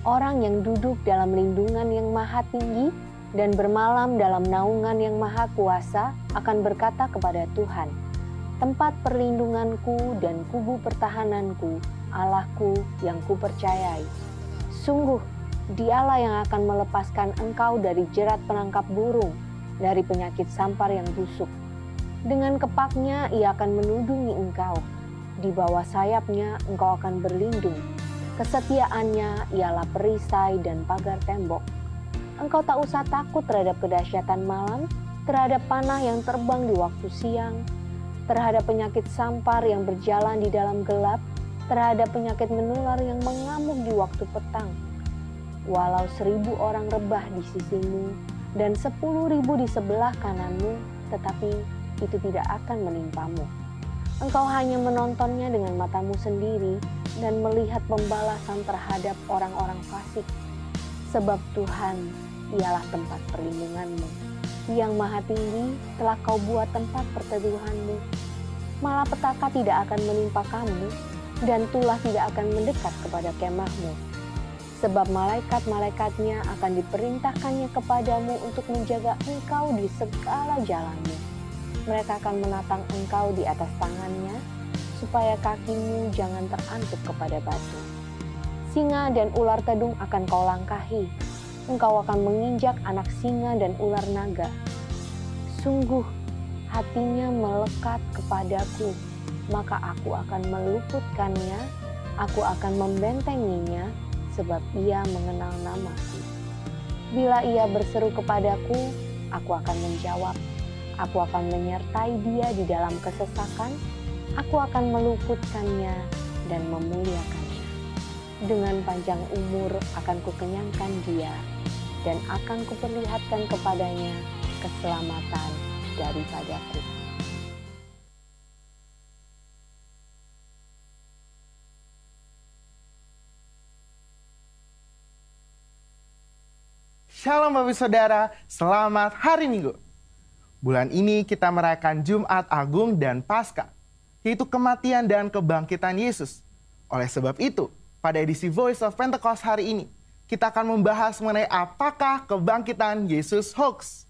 Orang yang duduk dalam lindungan yang maha tinggi dan bermalam dalam naungan yang maha kuasa akan berkata kepada Tuhan, tempat perlindunganku dan kubu pertahananku, Allahku yang kupercayai. Sungguh, Dialah yang akan melepaskan engkau dari jerat penangkap burung, dari penyakit sampar yang busuk. Dengan kepaknya ia akan menudungi engkau. Di bawah sayapnya engkau akan berlindung. Kesetiaannya ialah perisai dan pagar tembok. Engkau tak usah takut terhadap kedahsyatan malam, terhadap panah yang terbang di waktu siang, terhadap penyakit sampar yang berjalan di dalam gelap, terhadap penyakit menular yang mengamuk di waktu petang. Walau 1.000 orang rebah di sisimu dan 10.000 di sebelah kananmu, tetapi itu tidak akan menimpamu. Engkau hanya menontonnya dengan matamu sendiri dan melihat pembalasan terhadap orang-orang fasik. Sebab Tuhan ialah tempat perlindunganmu. Yang maha tinggi telah kau buat tempat perteduhanmu. Malapetaka tidak akan menimpa kamu dan tulah tidak akan mendekat kepada kemahmu. Sebab malaikat-malaikatnya akan diperintahkannya kepadamu untuk menjaga engkau di segala jalanmu. Mereka akan menatang engkau di atas tangannya, supaya kakimu jangan terantuk kepada batu. Singa dan ular tedung akan kau langkahi. Engkau akan menginjak anak singa dan ular naga. Sungguh, hatinya melekat kepadaku, maka aku akan meluputkannya, aku akan membentenginya, sebab ia mengenal namaku. Bila ia berseru kepadaku, aku akan menjawab. Aku akan menyertai dia di dalam kesesakan, aku akan meluputkannya dan memuliakannya. Dengan panjang umur akan kukenyangkan dia, dan akan kuperlihatkan kepadanya keselamatan daripadaku. Shalom Bapak Saudara, selamat hari Minggu. Bulan ini kita merayakan Jumat Agung dan Paskah, yaitu kematian dan kebangkitan Yesus. Oleh sebab itu, pada edisi Voice of Pentecost hari ini, kita akan membahas mengenai apakah kebangkitan Yesus hoax.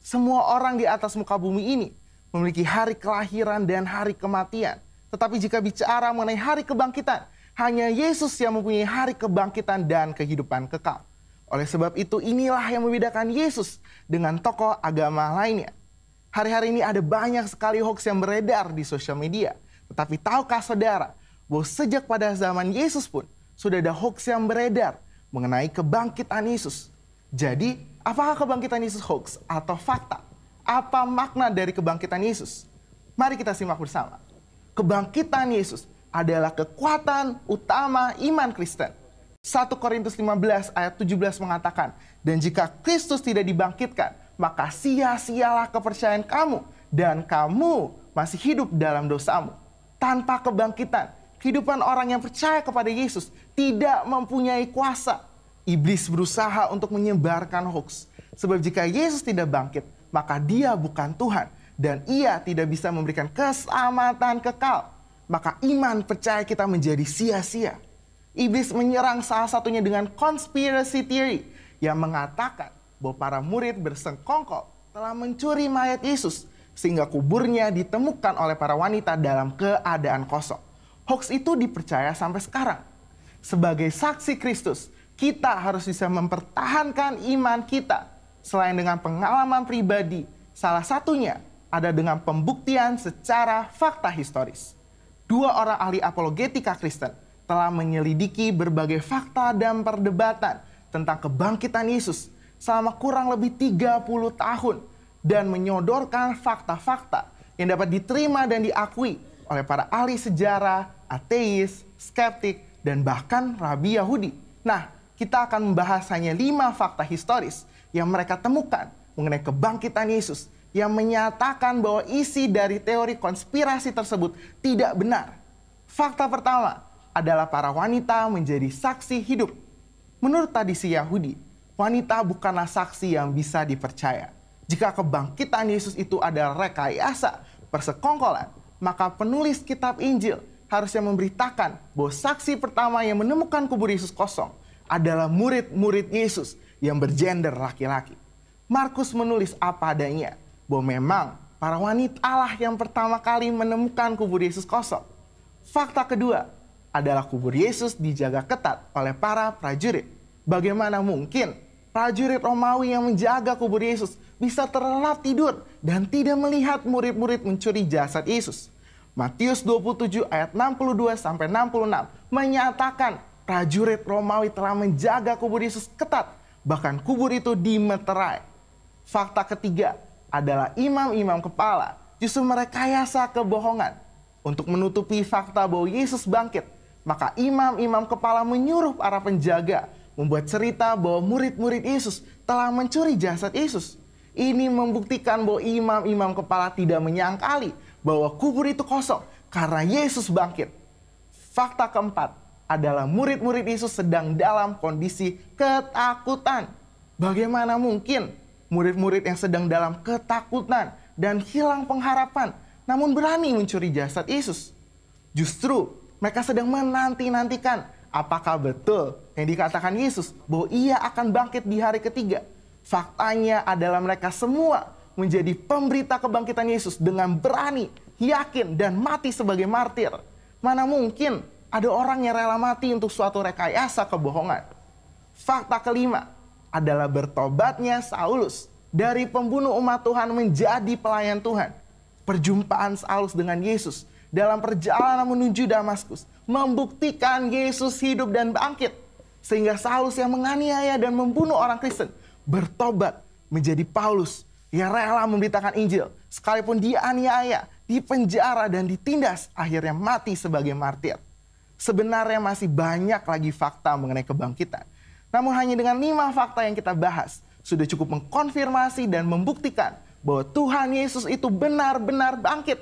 Semua orang di atas muka bumi ini memiliki hari kelahiran dan hari kematian. Tetapi jika bicara mengenai hari kebangkitan, hanya Yesus yang mempunyai hari kebangkitan dan kehidupan kekal. Oleh sebab itu, inilah yang membedakan Yesus dengan tokoh agama lainnya. Hari-hari ini ada banyak sekali hoax yang beredar di sosial media. Tetapi tahukah saudara, bahwa sejak pada zaman Yesus pun, sudah ada hoax yang beredar mengenai kebangkitan Yesus. Jadi, apakah kebangkitan Yesus hoax atau fakta? Apa makna dari kebangkitan Yesus? Mari kita simak bersama. Kebangkitan Yesus adalah kekuatan utama iman Kristen. 1 Korintus 15 ayat 17 mengatakan, dan jika Kristus tidak dibangkitkan, maka sia-sialah kepercayaan kamu, dan kamu masih hidup dalam dosamu. Tanpa kebangkitan, kehidupan orang yang percaya kepada Yesus tidak mempunyai kuasa. Iblis berusaha untuk menyebarkan hoax. Sebab jika Yesus tidak bangkit, maka dia bukan Tuhan, dan ia tidak bisa memberikan keselamatan kekal. Maka iman percaya kita menjadi sia-sia. Iblis menyerang salah satunya dengan conspiracy theory yang mengatakan bahwa para murid bersengkongkol telah mencuri mayat Yesus sehingga kuburnya ditemukan oleh para wanita dalam keadaan kosong. Hoax itu dipercaya sampai sekarang. Sebagai saksi Kristus, kita harus bisa mempertahankan iman kita. Selain dengan pengalaman pribadi, salah satunya ada dengan pembuktian secara fakta historis. 2 orang ahli apologetika Kristen telah menyelidiki berbagai fakta dan perdebatan tentang kebangkitan Yesus selama kurang lebih 30 tahun dan menyodorkan fakta-fakta yang dapat diterima dan diakui oleh para ahli sejarah, ateis, skeptik, dan bahkan rabi Yahudi. Nah, kita akan membahas hanya 5 fakta historis yang mereka temukan mengenai kebangkitan Yesus yang menyatakan bahwa isi dari teori konspirasi tersebut tidak benar. Fakta pertama adalah para wanita menjadi saksi hidup. Menurut tradisi Yahudi, wanita bukanlah saksi yang bisa dipercaya. Jika kebangkitan Yesus itu adalah rekayasa, persekongkolan, maka penulis kitab Injil harusnya memberitakan bahwa saksi pertama yang menemukan kubur Yesus kosong adalah murid-murid Yesus yang bergender laki-laki. Markus menulis apa adanya, bahwa memang para wanita Allah yang pertama kali menemukan kubur Yesus kosong. Fakta kedua adalah kubur Yesus dijaga ketat oleh para prajurit. Bagaimana mungkin prajurit Romawi yang menjaga kubur Yesus bisa terlelap tidur dan tidak melihat murid-murid mencuri jasad Yesus? Matius 27 ayat 62 sampai 66 menyatakan prajurit Romawi telah menjaga kubur Yesus ketat, bahkan kubur itu dimeterai. Fakta ketiga adalah imam-imam kepala justru merekayasa kebohongan untuk menutupi fakta bahwa Yesus bangkit. Maka imam-imam kepala menyuruh para penjaga membuat cerita bahwa murid-murid Yesus telah mencuri jasad Yesus. Ini membuktikan bahwa imam-imam kepala tidak menyangkali bahwa kubur itu kosong karena Yesus bangkit. Fakta keempat adalah murid-murid Yesus sedang dalam kondisi ketakutan. Bagaimana mungkin murid-murid yang sedang dalam ketakutan dan hilang pengharapan namun berani mencuri jasad Yesus? Justru mereka sedang menanti-nantikan apakah betul yang dikatakan Yesus bahwa ia akan bangkit di hari ketiga. Faktanya adalah mereka semua menjadi pemberita kebangkitan Yesus dengan berani, yakin, dan mati sebagai martir. Mana mungkin ada orang yang rela mati untuk suatu rekayasa kebohongan. Fakta kelima adalah bertobatnya Saulus dari pembunuh umat Tuhan menjadi pelayan Tuhan. Perjumpaan Saulus dengan Yesus dalam perjalanan menuju Damaskus membuktikan Yesus hidup dan bangkit. Sehingga Saulus yang menganiaya dan membunuh orang Kristen bertobat menjadi Paulus yang rela memberitakan Injil. Sekalipun dianiaya, dipenjara, dan ditindas, akhirnya mati sebagai martir. Sebenarnya masih banyak lagi fakta mengenai kebangkitan. Namun hanya dengan 5 fakta yang kita bahas, sudah cukup mengkonfirmasi dan membuktikan bahwa Tuhan Yesus itu benar-benar bangkit.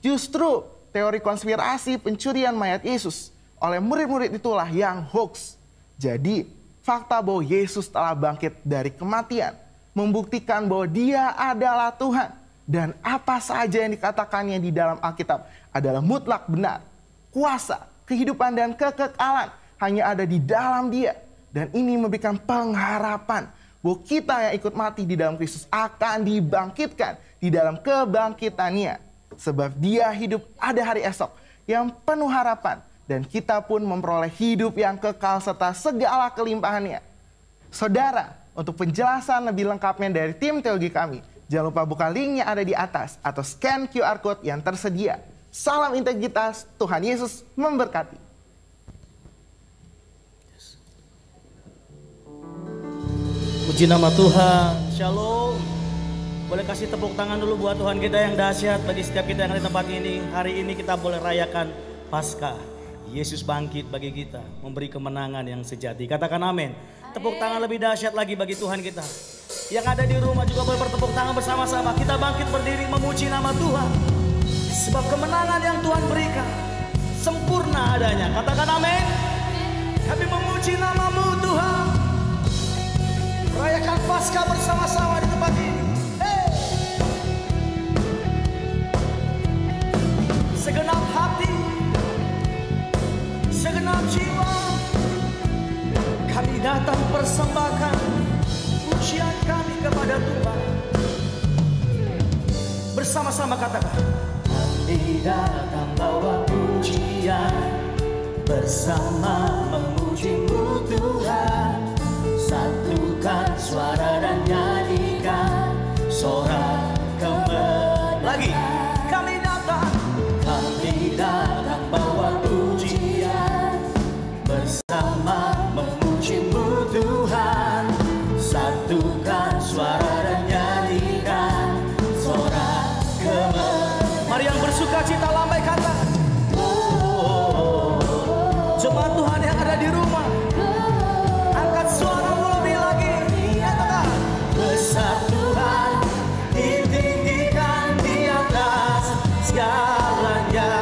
Justru teori konspirasi pencurian mayat Yesus oleh murid-murid itulah yang hoax. Jadi, fakta bahwa Yesus telah bangkit dari kematian membuktikan bahwa Dia adalah Tuhan. Dan apa saja yang dikatakannya di dalam Alkitab adalah mutlak benar. Kuasa, kehidupan, dan kekekalan hanya ada di dalam Dia. Dan ini memberikan pengharapan bahwa kita yang ikut mati di dalam Kristus akan dibangkitkan di dalam kebangkitannya. Sebab Dia hidup ada hari esok yang penuh harapan. Dan kita pun memperoleh hidup yang kekal serta segala kelimpahannya. Saudara, untuk penjelasan lebih lengkapnya dari tim teologi kami, jangan lupa buka link yang ada di atas atau scan QR Code yang tersedia. Salam integritas, Tuhan Yesus memberkati. Puji nama Tuhan, Shalom. Boleh kasih tepuk tangan dulu buat Tuhan kita yang dahsyat. Bagi setiap kita yang ada di tempat ini, hari ini kita boleh rayakan Paskah. Yesus bangkit bagi kita, memberi kemenangan yang sejati. Katakan amin. Tepuk tangan lebih dahsyat lagi bagi Tuhan kita. Yang ada di rumah juga boleh bertepuk tangan bersama-sama. Kita bangkit berdiri memuji nama Tuhan. Sebab kemenangan yang Tuhan berikan sempurna adanya. Katakan amin. Kami memuji nama-Mu Tuhan. Rayakan Paskah bersama-sama di tempat ini. Hey. Segenap hati, segenap jiwa, kami datang persembahkan pujian kami kepada Tuhan. Bersama-sama katakan, kami datang bawa pujian, bersama memuji-Mu Tuhan. Satukan suara dan nyanyikan sorak kemenangan. Lagi, kami datang bawa pujian, bersama memuji-Mu Tuhan. Satukan suara dan nyanyikan sorak kemenangan. Mari yang bersuka cita lambai kata. Jemaat Tuhan yang ada di rumah, angkat suaramu lebih lagi. Katakan, besar Tuhan, ditinggikan di atas segalanya.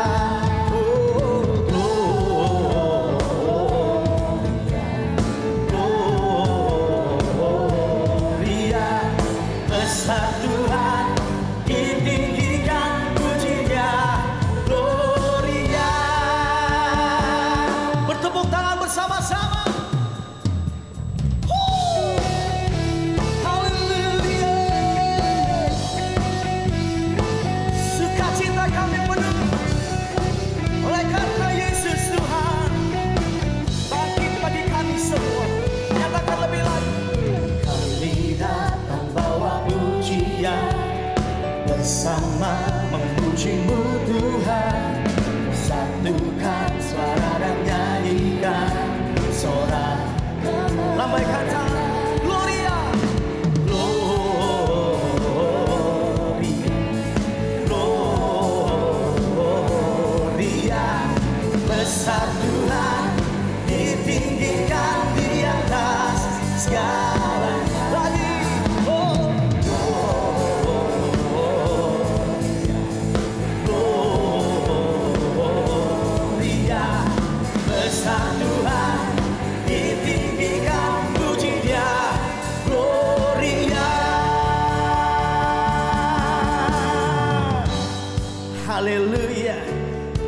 Haleluya.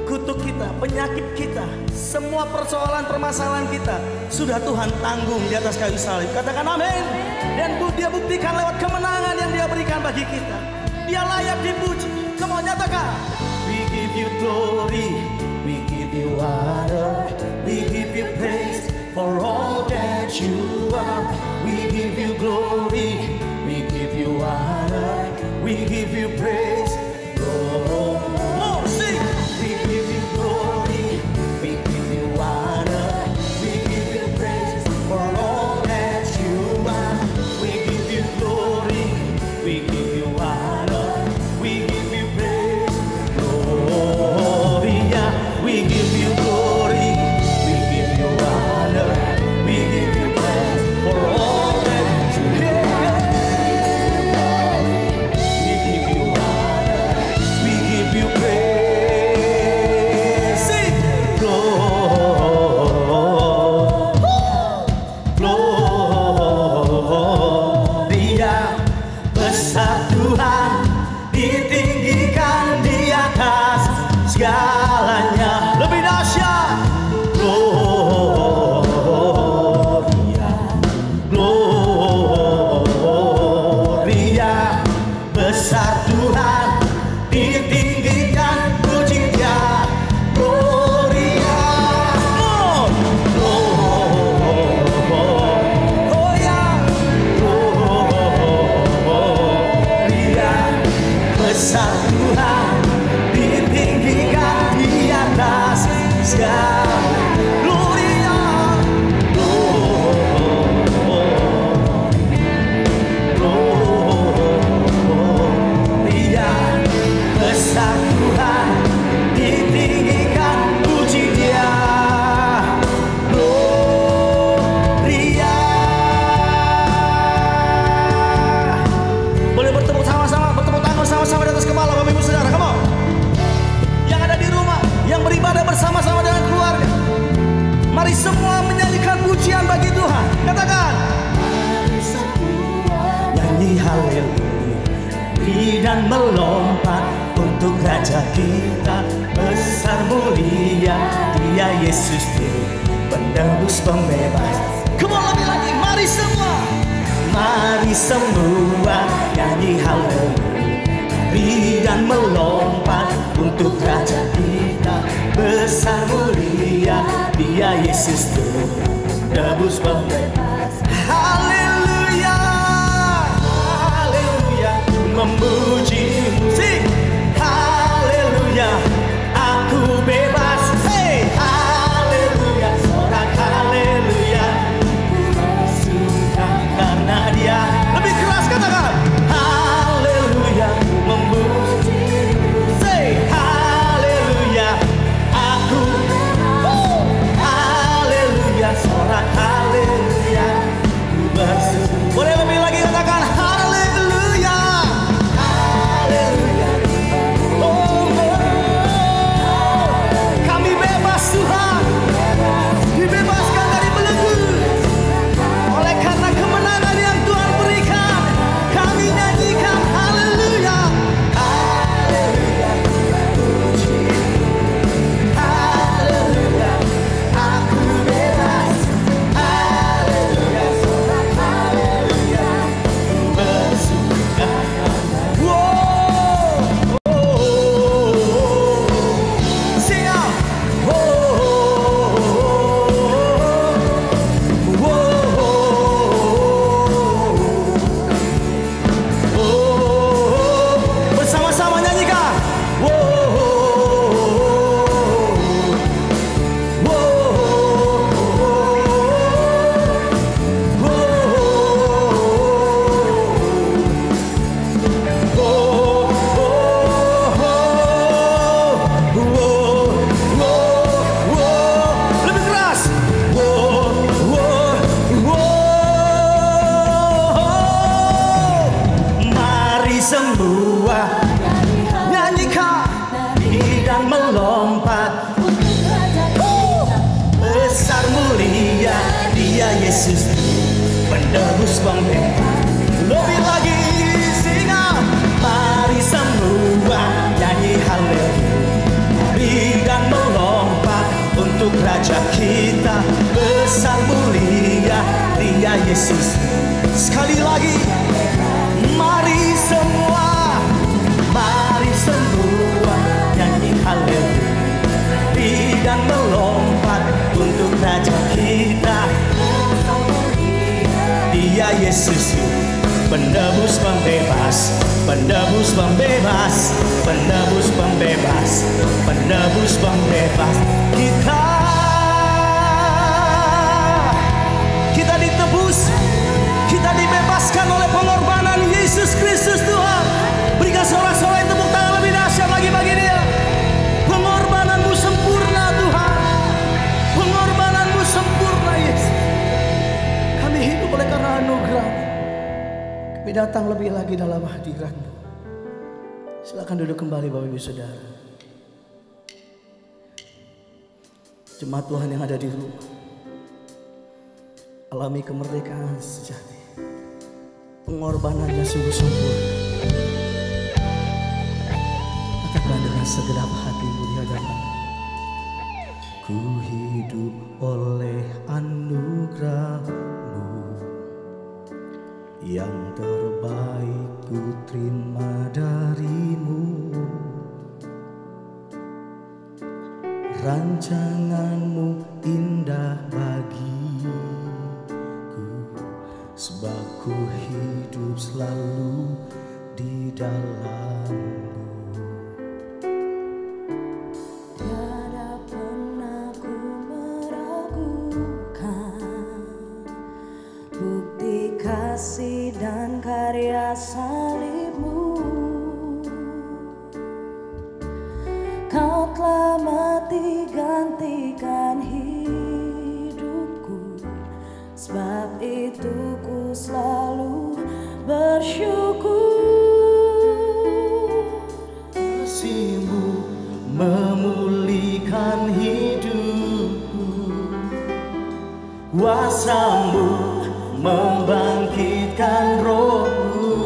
Kutuk kita, penyakit kita, semua persoalan permasalahan kita sudah Tuhan tanggung di atas kayu salib. Katakan amin. Dan Dia buktikan lewat kemenangan yang Dia berikan bagi kita. Dia layak dipuji. Kamu nyatakan. We give you glory, we give you honor, we give you praise for all that you are. We give you glory, we give you honor, we give you praise. Oh, oh, sing. We give you glory, we give you honor, we give you praise for all that you are. We give you glory, we give you honor, we give you praise. Gloria, we give you glory, we give you honor, we give you praise for all that you are. We give you honor, we give you praise. Sing. Gloria, besar Tuhan, ditinggikan di atas segalanya. Lebih dahsyat. Gloria, gloria, besar Tuhan, ditinggikan, puji Dia. Gloria, oh ya, gloria, besar Tuhan, ditinggikan di atas segala. Gloria, gloria, besar Tuhan, ditinggikan, puji Dia. Gloria. Boleh bertepuk sama-sama, bertepuk tangan sama-sama di atas kepala Bapak Ibu Saudara. Come on. Yang ada di rumah, yang beribadah bersama-sama dengan keluarga, mari semua menyanyikan pujian bagi Tuhan. Katakan. Nyanyi haleluya, beri dan melompat untuk Raja kita. Besar mulia Dia Yesus Tuhan, penebus pembebas. Come on, lebih lagi, mari semua. Mari semua nyanyi haleluya, beri dan melompat untuk Raja kita. Besar mulia Dia Yesus Tuhan, penebus pembebas. Haleluya, haleluya, memuji-Mu. Sing. Haleluya, aku bebas. Hey, haleluya, sorak haleluya, suka karena Dia. Lebih keras katakan. Haleluya, memuji-Mu. Say, haleluya, aku. Haleluya, sorak haleluya, ku bersyukur. Boleh lebih lagi katakan haleluya, haleluya. Oh, kami bebas Tuhan, dibebaskan dari belenggu. Oleh karena kemenangan yang Tuhan berikan, kami nyanyikan haleluya, haleluya, haleluya, aku bebas, haleluya, sorak haleluya, ku bersuka. Wow, sing out. Bersama-sama nyanyikan. Lebih keras. Mari semua nyanyikan, dan melompat. Besar mulia Dia Yesus, penebus pembebas. Lebih lagi singa. Mari semua nyanyi haleluya, Yesus. Sekali lagi, mari semua nyanyi haleluya dan melompat untuk Raja kita. Dia Yesus, penebus pembebas, penebus pembebas, penebus pembebas, penebus pembebas. Kita ditebus, kita dibebaskan oleh pengorbanan Yesus Kristus Tuhan. Berikan sorak-sorai tepuk tangan lebih dahsyat lagi bagi Dia. Pengorbananmu sempurna Tuhan, pengorbananmu sempurna Yesus. Kami hidup oleh karena anugerah. Kami datang lebih lagi dalam hadirat-Mu. Silakan duduk kembali Bapak Ibu Saudara. Jemaat Tuhan yang ada di rumah, alami kemerdekaan sejati. Pengorbanannya sungguh sempurna. Katakan dengan segenap hatimu di hadapan. Ku hidup oleh anugerah-Mu, yang terbaik ku terima dari-Mu. Rancangan-Mu indah bagiku, sebab ku hidup selalu di dalam-Mu. Tiada pernah ku meragukan bukti kasih dan karya salib-Mu. Kau telah mati gantikan hidupku, sebab itu ku selalu bersyukur. Kasih-Mu memulihkan hidupku, kuasa-Mu membangkitkan rohku.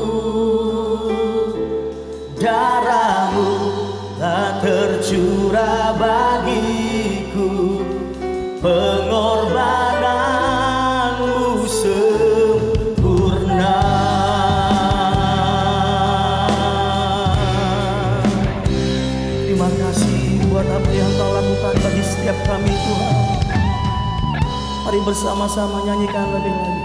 Darah-Mu telah tercurah bagiku, pengorbanan-Mu sempurna. Terima kasih buat apa yang Kau lakukan bagi setiap kami Tuhan. Mari bersama-sama nyanyikan lebih lagi.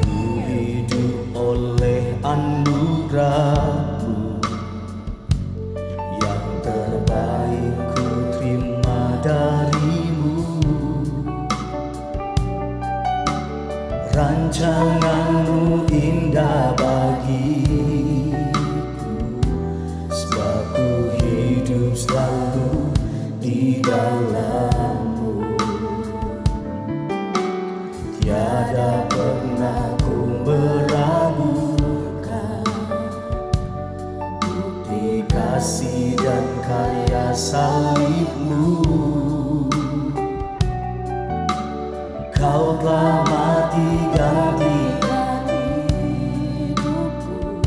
Ku hidup oleh anugerah-Mu, yang terbaik ku terima dari-Mu. Rancangan-Mu indah bagiku, sebab ku hidup selalu di dalam-Mu. Tiada pernah ku meragukan bukti kasih dan karya salib-Mu. Kau telah mati gantikan hidupku,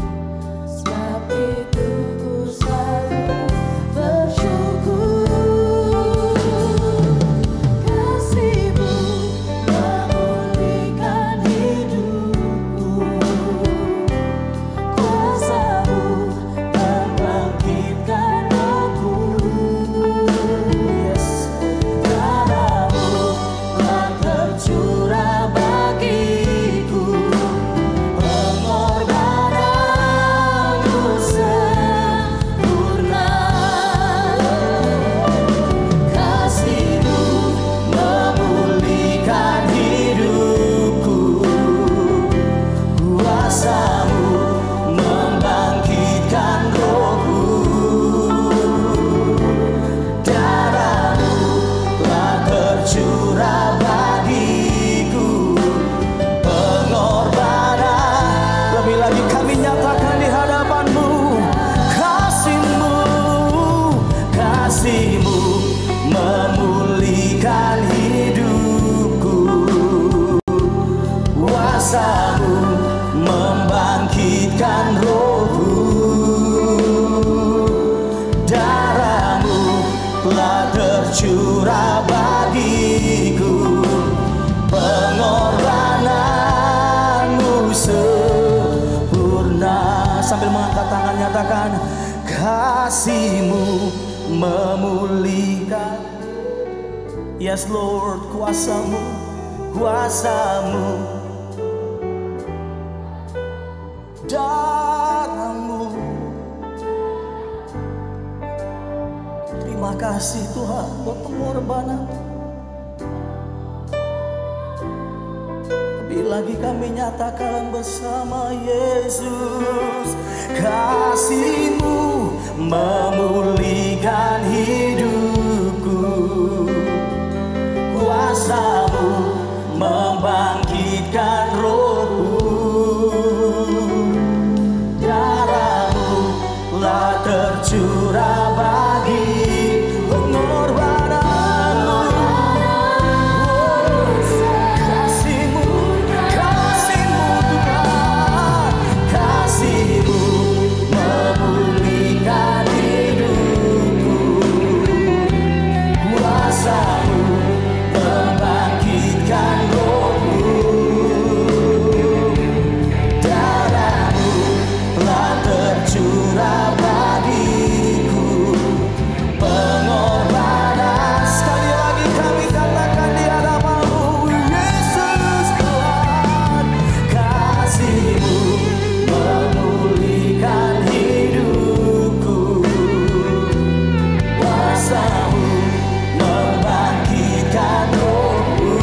sebab itu ku selalu bersyukur. Kasih-Mu memulihkan hidupku, kuasa-Mu membangkitkan rohku. Darah-Mu telah tercurah bagiku, pengorbanan-Mu sempurna. Kasih-Mu memulihkan hidupku, kuasa-Mu membangkitkan rohku. Darah-Mu telah tercurah bagiku, pengorbanan. Lebih lagi kami nyatakan di hadapan-Mu, kasih-Mu, kasih-Mu memulihkan hidupku, kuasa-Mu membangkitkan rohku. Darah-Mu telah tercurah bagiku, pengorbanan. sambil mengangkat tangan nyatakan kasih-Mu memulihkan. Yes Lord, kuasa-Mu, kuasa-Mu, darah-Mu. Terima kasih Tuhan buat pengorbanan. Lebih lagi kami nyatakan bersama Yesus, kasih-Mu memulihkan hidupku, kuasa-Mu membangkitkan rohku, darah-Mu telah tercurah bagi pengorbanan-Mu. Kasih-Mu, kasih-Mu Tuhan, kasih-Mu memulihkan hidupku, kuasa-Mu membangkitkan rohku, darah-Mu telah tercurah bagiku, pengorbanan. Sekali lagi kami katakan di hadapan-Mu, Yesus Tuhan, kasih-Mu memulihkan hidupku, kuasa-Mu membangkitkan rohku,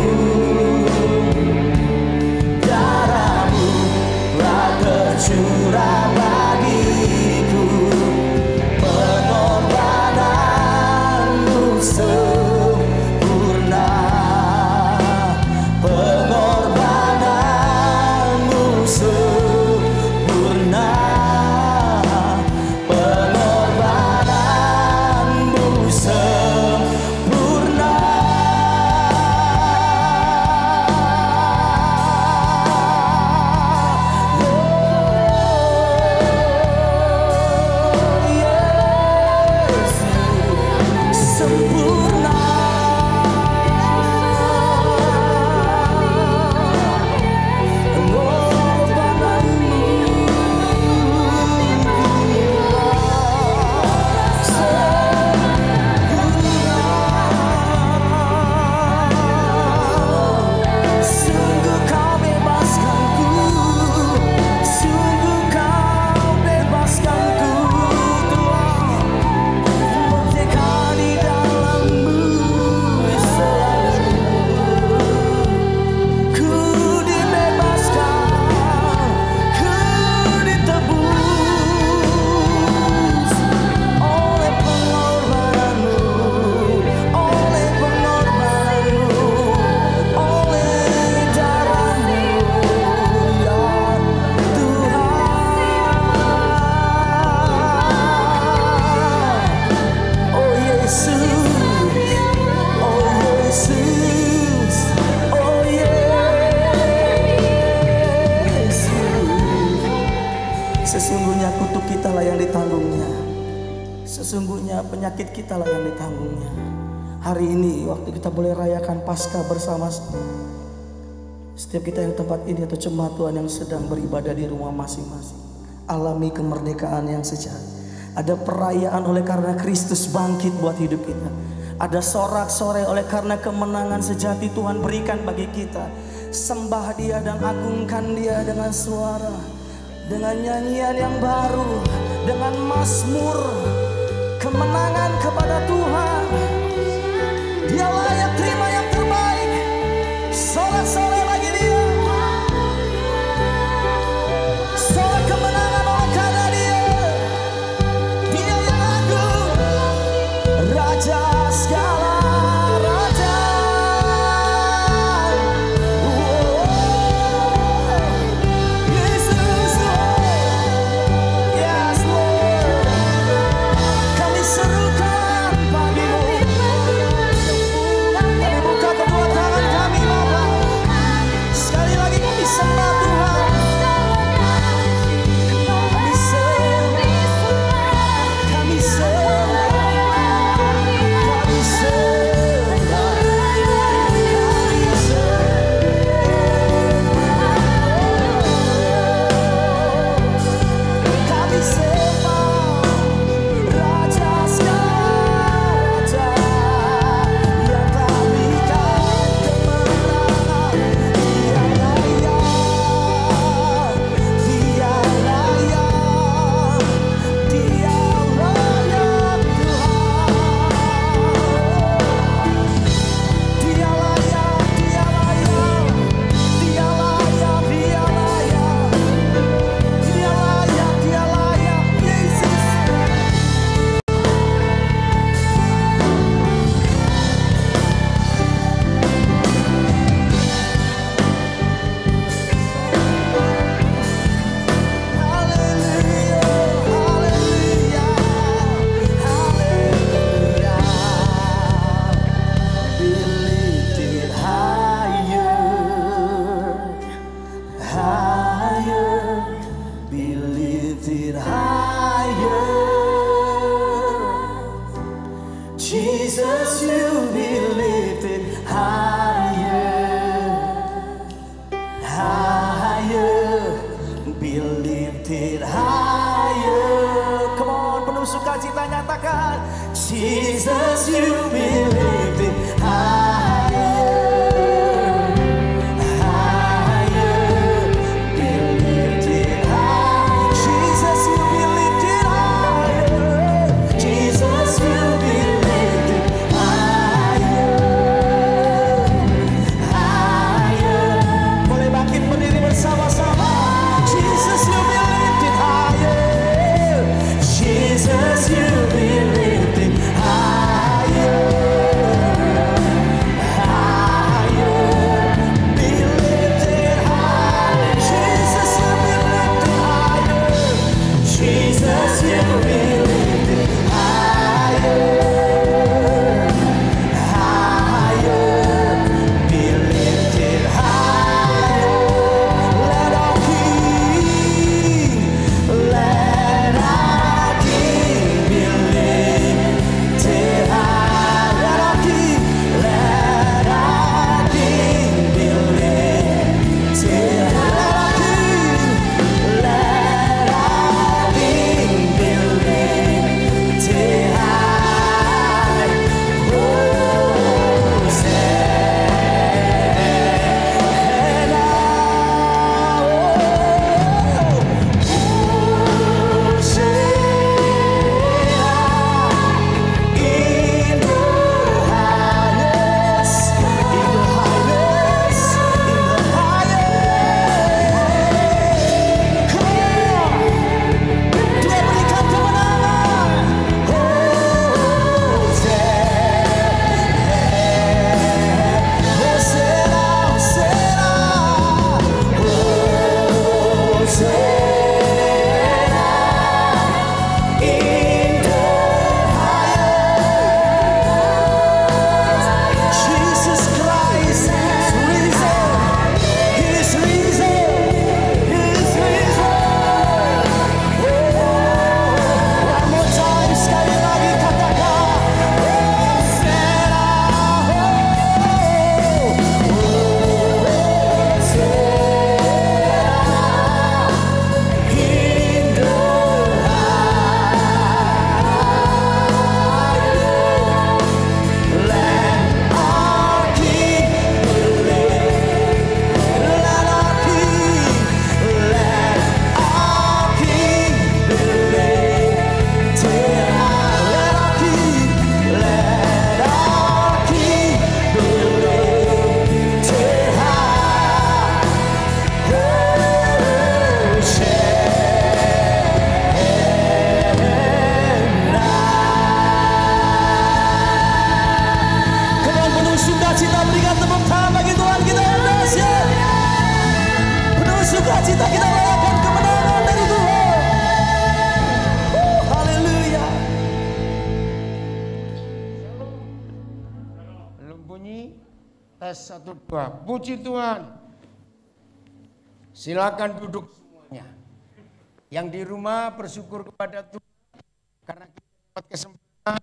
darah-Mu telah tercurah bagiku, pengorbanan-Mu sempurna, pengorbanan-Mu sempurna, pengorbanan-Mu sempurna. Sempurna. Sungguh Kau bebaskanku, sungguh Kau bebaskanku Tuhan, merdeka di dalam-Mu selalu. Ku dibebaskan, ku ditebus oleh pengorbanan-Mu, oleh pengorbanan-Mu, oleh darah-Mu ya Tuhan. Oh Yesus, oh Yesus, oh Yesus. Sesungguhnya kutuk kita lah yang ditanggungnya, sesungguhnya penyakit kita lah yang ditanggungnya. Hari ini waktu kita boleh rayakan Paskah bersama-sama, setiap kita yang tempat ini atau jemaat Tuhan yang sedang beribadah di rumah masing-masing, alami kemerdekaan yang sejati. Ada perayaan oleh karena Kristus bangkit buat hidup kita. Ada sorak-sorai oleh karena kemenangan sejati Tuhan berikan bagi kita. Sembah Dia dan agungkan Dia dengan suara, dengan nyanyian yang baru, dengan mazmur kemenangan kepada Tuhan. Dia layak terima yang terbaik. Sorak-sorai bagi Dia. Sorak kemenangan oleh karena Dia. Dia yang agung, Raja segala raja. Yesus Lord, yes Lord. Kami serukan pagi-Mu, kami be lifted higher. Come on, penuh sukacita nyatakan, Jesus, you be lifted higher. Higher, be lifted higher. Jesus, you be lifted higher. Jesus, you be lifted higher. Higher. Boleh bangkit berdiri bersama-sama. Jesus, you be lifted higher. Jesus, you be lifted higher. Higher. Be lifted higher. Jesus, you be lifted higher. Jesus, you be lifted higher. Higher. Be lifted higher. Let our King, let our King be lifted high. Let our King, let our King be lifted high. Let our King be lifted high. Jesus Christ is risen. He is risen. He is risen. One more time, sekali lagi katakan, Hosanna, in the let our King be lifted. Let our King, let our King be lifted high. Let our King, let our King be lifted high. Come on, penuh sukacita berikan tepuk tangan bagi Tuhan kita yang dahsyat. Penuh sukacita kita rayakan kemenangan dari Tuhan. Haleluya. Belum bunyi, tes 1 2. Puji Tuhan. Silakan duduk semuanya. Yang di rumah bersyukur kepada Tuhan karena kita dapat kesempatan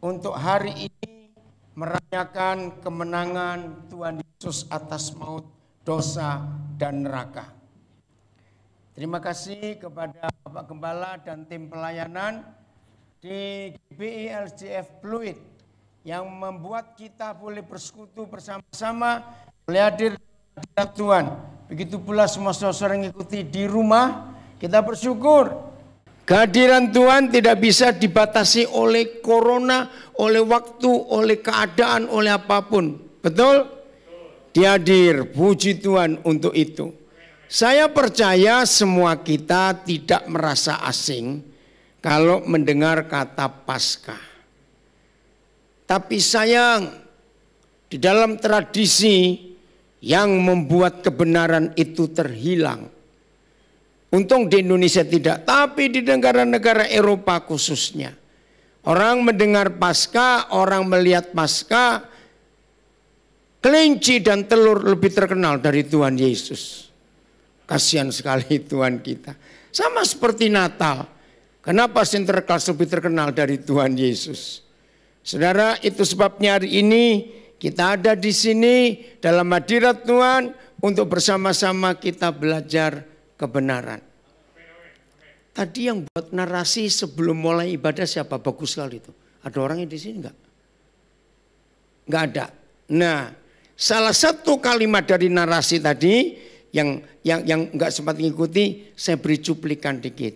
untuk hari ini merayakan kemenangan Tuhan Yesus atas maut, dosa, dan neraka. Terima kasih kepada Bapak Gembala dan tim pelayanan di GBI LCF Pluit yang membuat kita boleh bersekutu bersama-sama, boleh hadir di hadirat Tuhan. Begitu pula semua saudara yang mengikuti di rumah, kita bersyukur. Kehadiran Tuhan tidak bisa dibatasi oleh corona, oleh waktu, oleh keadaan, oleh apapun. Betul? Dia hadir, puji Tuhan untuk itu. Saya percaya semua kita tidak merasa asing kalau mendengar kata Paskah. Tapi sayang, di dalam tradisi yang membuat kebenaran itu terhilang. Untung di Indonesia tidak, tapi di negara-negara Eropa khususnya. Orang mendengar Paskah, orang melihat Paskah, kelinci dan telur lebih terkenal dari Tuhan Yesus. Kasihan sekali Tuhan kita. Sama seperti Natal. Kenapa Sinterklas lebih terkenal dari Tuhan Yesus? Saudara, itu sebabnya hari ini kita ada di sini dalam hadirat Tuhan untuk bersama-sama kita belajar kebenaran. Tadi yang buat narasi sebelum mulai ibadah siapa? Bagus sekali itu. Ada orang yang di sini enggak? Enggak ada. Nah, salah satu kalimat dari narasi tadi yang enggak sempat mengikuti, saya beri cuplikan dikit.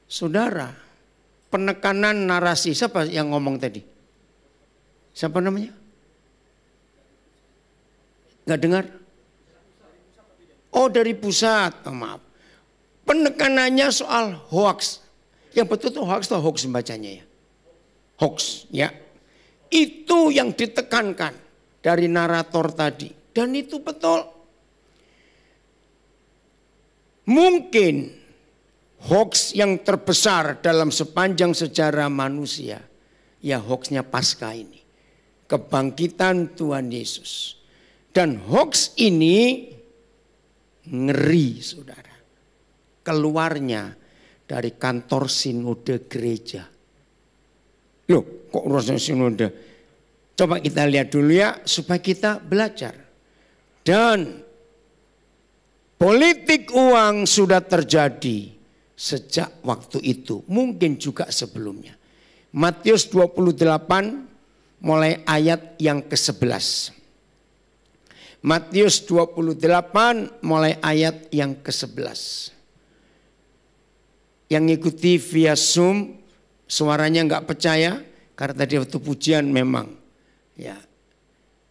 Saudara, penekanan narasi, siapa yang ngomong tadi? Siapa namanya? Enggak dengar? Oh, dari pusat. Oh, maaf. Penekanannya soal hoax. Yang betul itu hoax atau hoax membacanya ya? Hoax, ya. Itu yang ditekankan dari narator tadi. Dan itu betul. Mungkin hoax yang terbesar dalam sepanjang sejarah manusia, ya hoaxnya Paskah ini. Kebangkitan Tuhan Yesus. Dan hoax ini ngeri, saudara. Keluarnya dari kantor sinode gereja. Loh, kok urusan sinode? Coba kita lihat dulu ya, supaya kita belajar. Dan politik uang sudah terjadi sejak waktu itu. Mungkin juga sebelumnya. Matius 28 mulai ayat yang ke-11. Matius 28 mulai ayat yang ke-11. Yang ngikuti via Zoom, suaranya enggak percaya, karena tadi waktu pujian memang. Ya,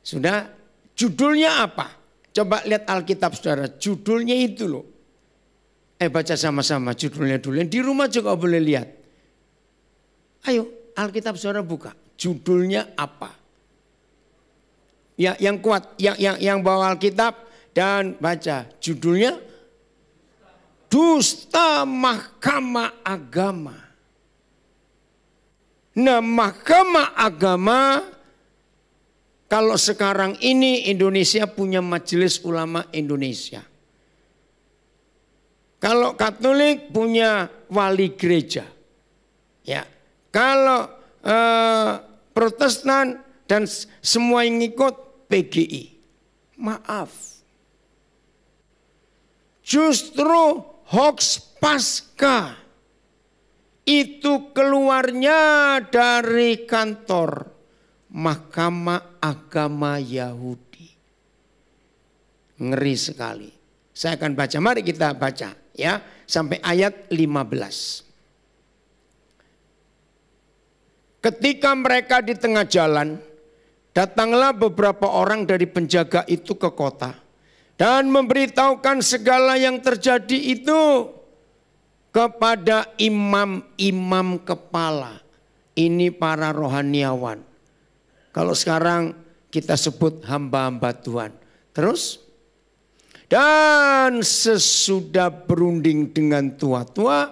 sudah, judulnya apa? Coba lihat Alkitab saudara, judulnya itu loh. Baca sama-sama judulnya dulu. Di rumah juga boleh lihat. Ayo, Alkitab saudara buka. Judulnya apa? Ya, yang kuat, yang bawa Alkitab dan baca. Judulnya Dusta Mahkamah Agama. Nah, Mahkamah Agama, kalau sekarang ini Indonesia punya Majelis Ulama Indonesia. Kalau Katolik punya wali gereja. Ya. Kalau Protestan dan semua yang ikut PGI. Maaf. Justru hoax Paskah itu keluarnya dari kantor Mahkamah Agama Yahudi. Ngeri sekali. Saya akan baca, mari kita baca ya sampai ayat 15. Ketika mereka di tengah jalan, datanglah beberapa orang dari penjaga itu ke kota dan memberitahukan segala yang terjadi itu kepada imam-imam kepala. Ini para rohaniawan. Kalau sekarang kita sebut hamba-hamba Tuhan. Terus, dan sesudah berunding dengan tua-tua,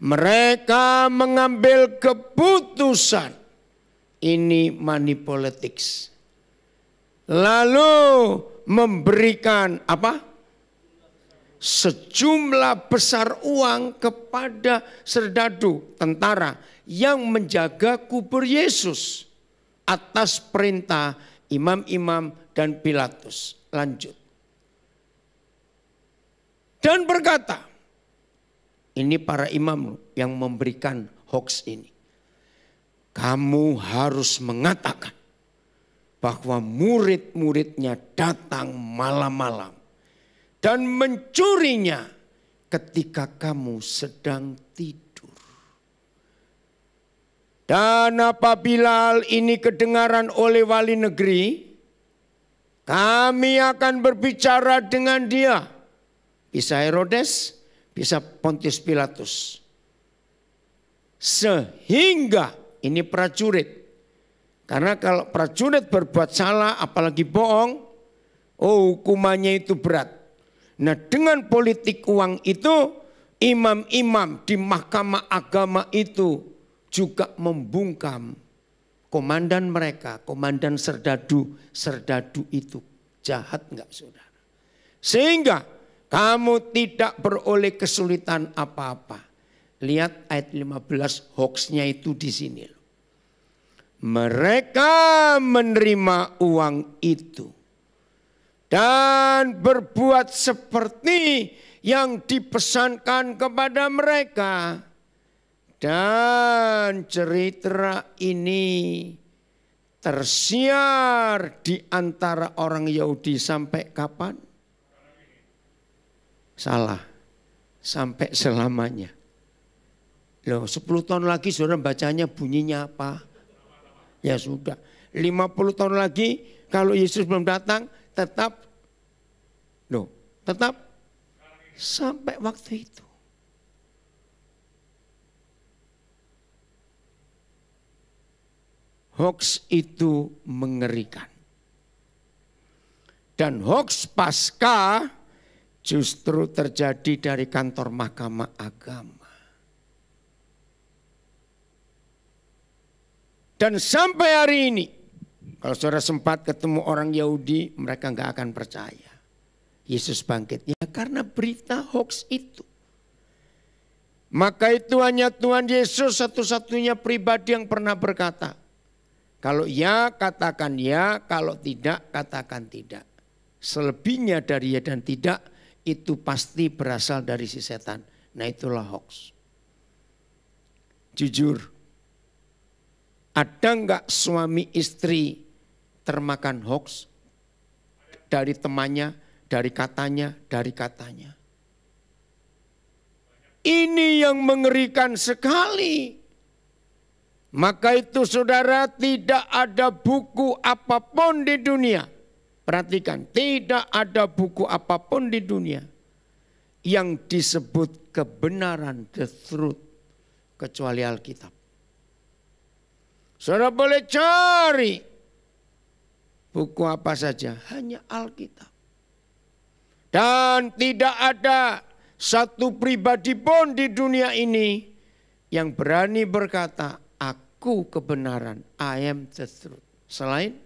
mereka mengambil keputusan. Ini money politics. Lalu memberikan apa? Sejumlah besar uang kepada serdadu tentara yang menjaga kubur Yesus atas perintah imam-imam dan Pilatus. Lanjut. Dan berkata, ini para imam yang memberikan hoax ini. Kamu harus mengatakan bahwa murid-muridnya datang malam-malam dan mencurinya ketika kamu sedang tidur. Dan apabila hal ini kedengaran oleh wali negeri, kami akan berbicara dengan dia. Bisa Herodes, bisa Pontius Pilatus. Sehingga ini prajurit. Karena kalau prajurit berbuat salah apalagi bohong, hukumannya itu berat. Nah, dengan politik uang itu, imam-imam di Mahkamah Agama itu juga membungkam komandan mereka, komandan serdadu itu. Jahat enggak saudara? Sehingga kamu tidak beroleh kesulitan apa-apa. Lihat ayat 15 hoaxnya itu di sini. Mereka menerima uang itu dan berbuat seperti yang dipesankan kepada mereka. Dan cerita ini tersiar di antara orang Yahudi sampai kapan? Salah, sampai selamanya. Loh, 10 tahun lagi saudara bacanya bunyinya apa? Ya sudah, 50 tahun lagi kalau Yesus belum datang tetap sampai waktu itu. Hoax itu mengerikan. Dan hoax Paskah justru terjadi dari kantor Mahkamah Agama. Dan sampai hari ini, kalau saudara sempat ketemu orang Yahudi, mereka nggak akan percaya Yesus bangkit. Ya karena berita hoax itu. Maka itu hanya Tuhan Yesus satu-satunya pribadi yang pernah berkata, kalau ya katakan ya, kalau tidak katakan tidak. Selebihnya dari ya dan tidak itu pasti berasal dari si setan. Nah itulah hoax. Jujur, ada enggak suami istri termakan hoax? Dari temannya, dari katanya, dari katanya. Ini yang mengerikan sekali. Maka itu saudara, tidak ada buku apapun di dunia. Perhatikan, tidak ada buku apapun di dunia yang disebut kebenaran, the truth, kecuali Alkitab. Saudara boleh cari buku apa saja, hanya Alkitab. Dan tidak ada satu pribadi pun di dunia ini yang berani berkata, aku kebenaran, I am the truth. Selain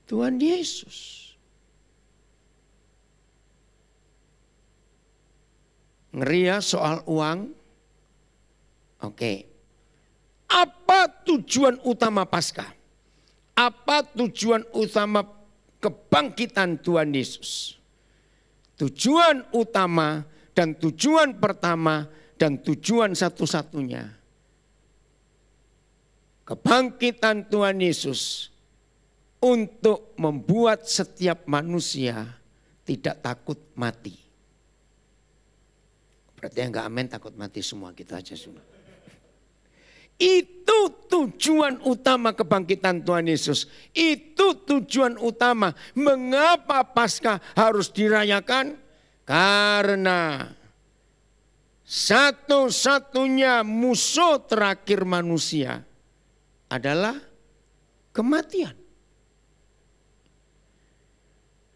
Tuhan Yesus. Ngeri ya soal uang. Oke. Apa tujuan utama Paskah? Apa tujuan utama kebangkitan Tuhan Yesus? Tujuan utama dan tujuan pertama dan tujuan satu-satunya. Kebangkitan Tuhan Yesus untuk membuat setiap manusia tidak takut mati. Berarti yang enggak amin takut mati semua, gitu aja semua. Itu tujuan utama kebangkitan Tuhan Yesus. Itu tujuan utama mengapa Paskah harus dirayakan. Karena satu-satunya musuh terakhir manusia adalah kematian.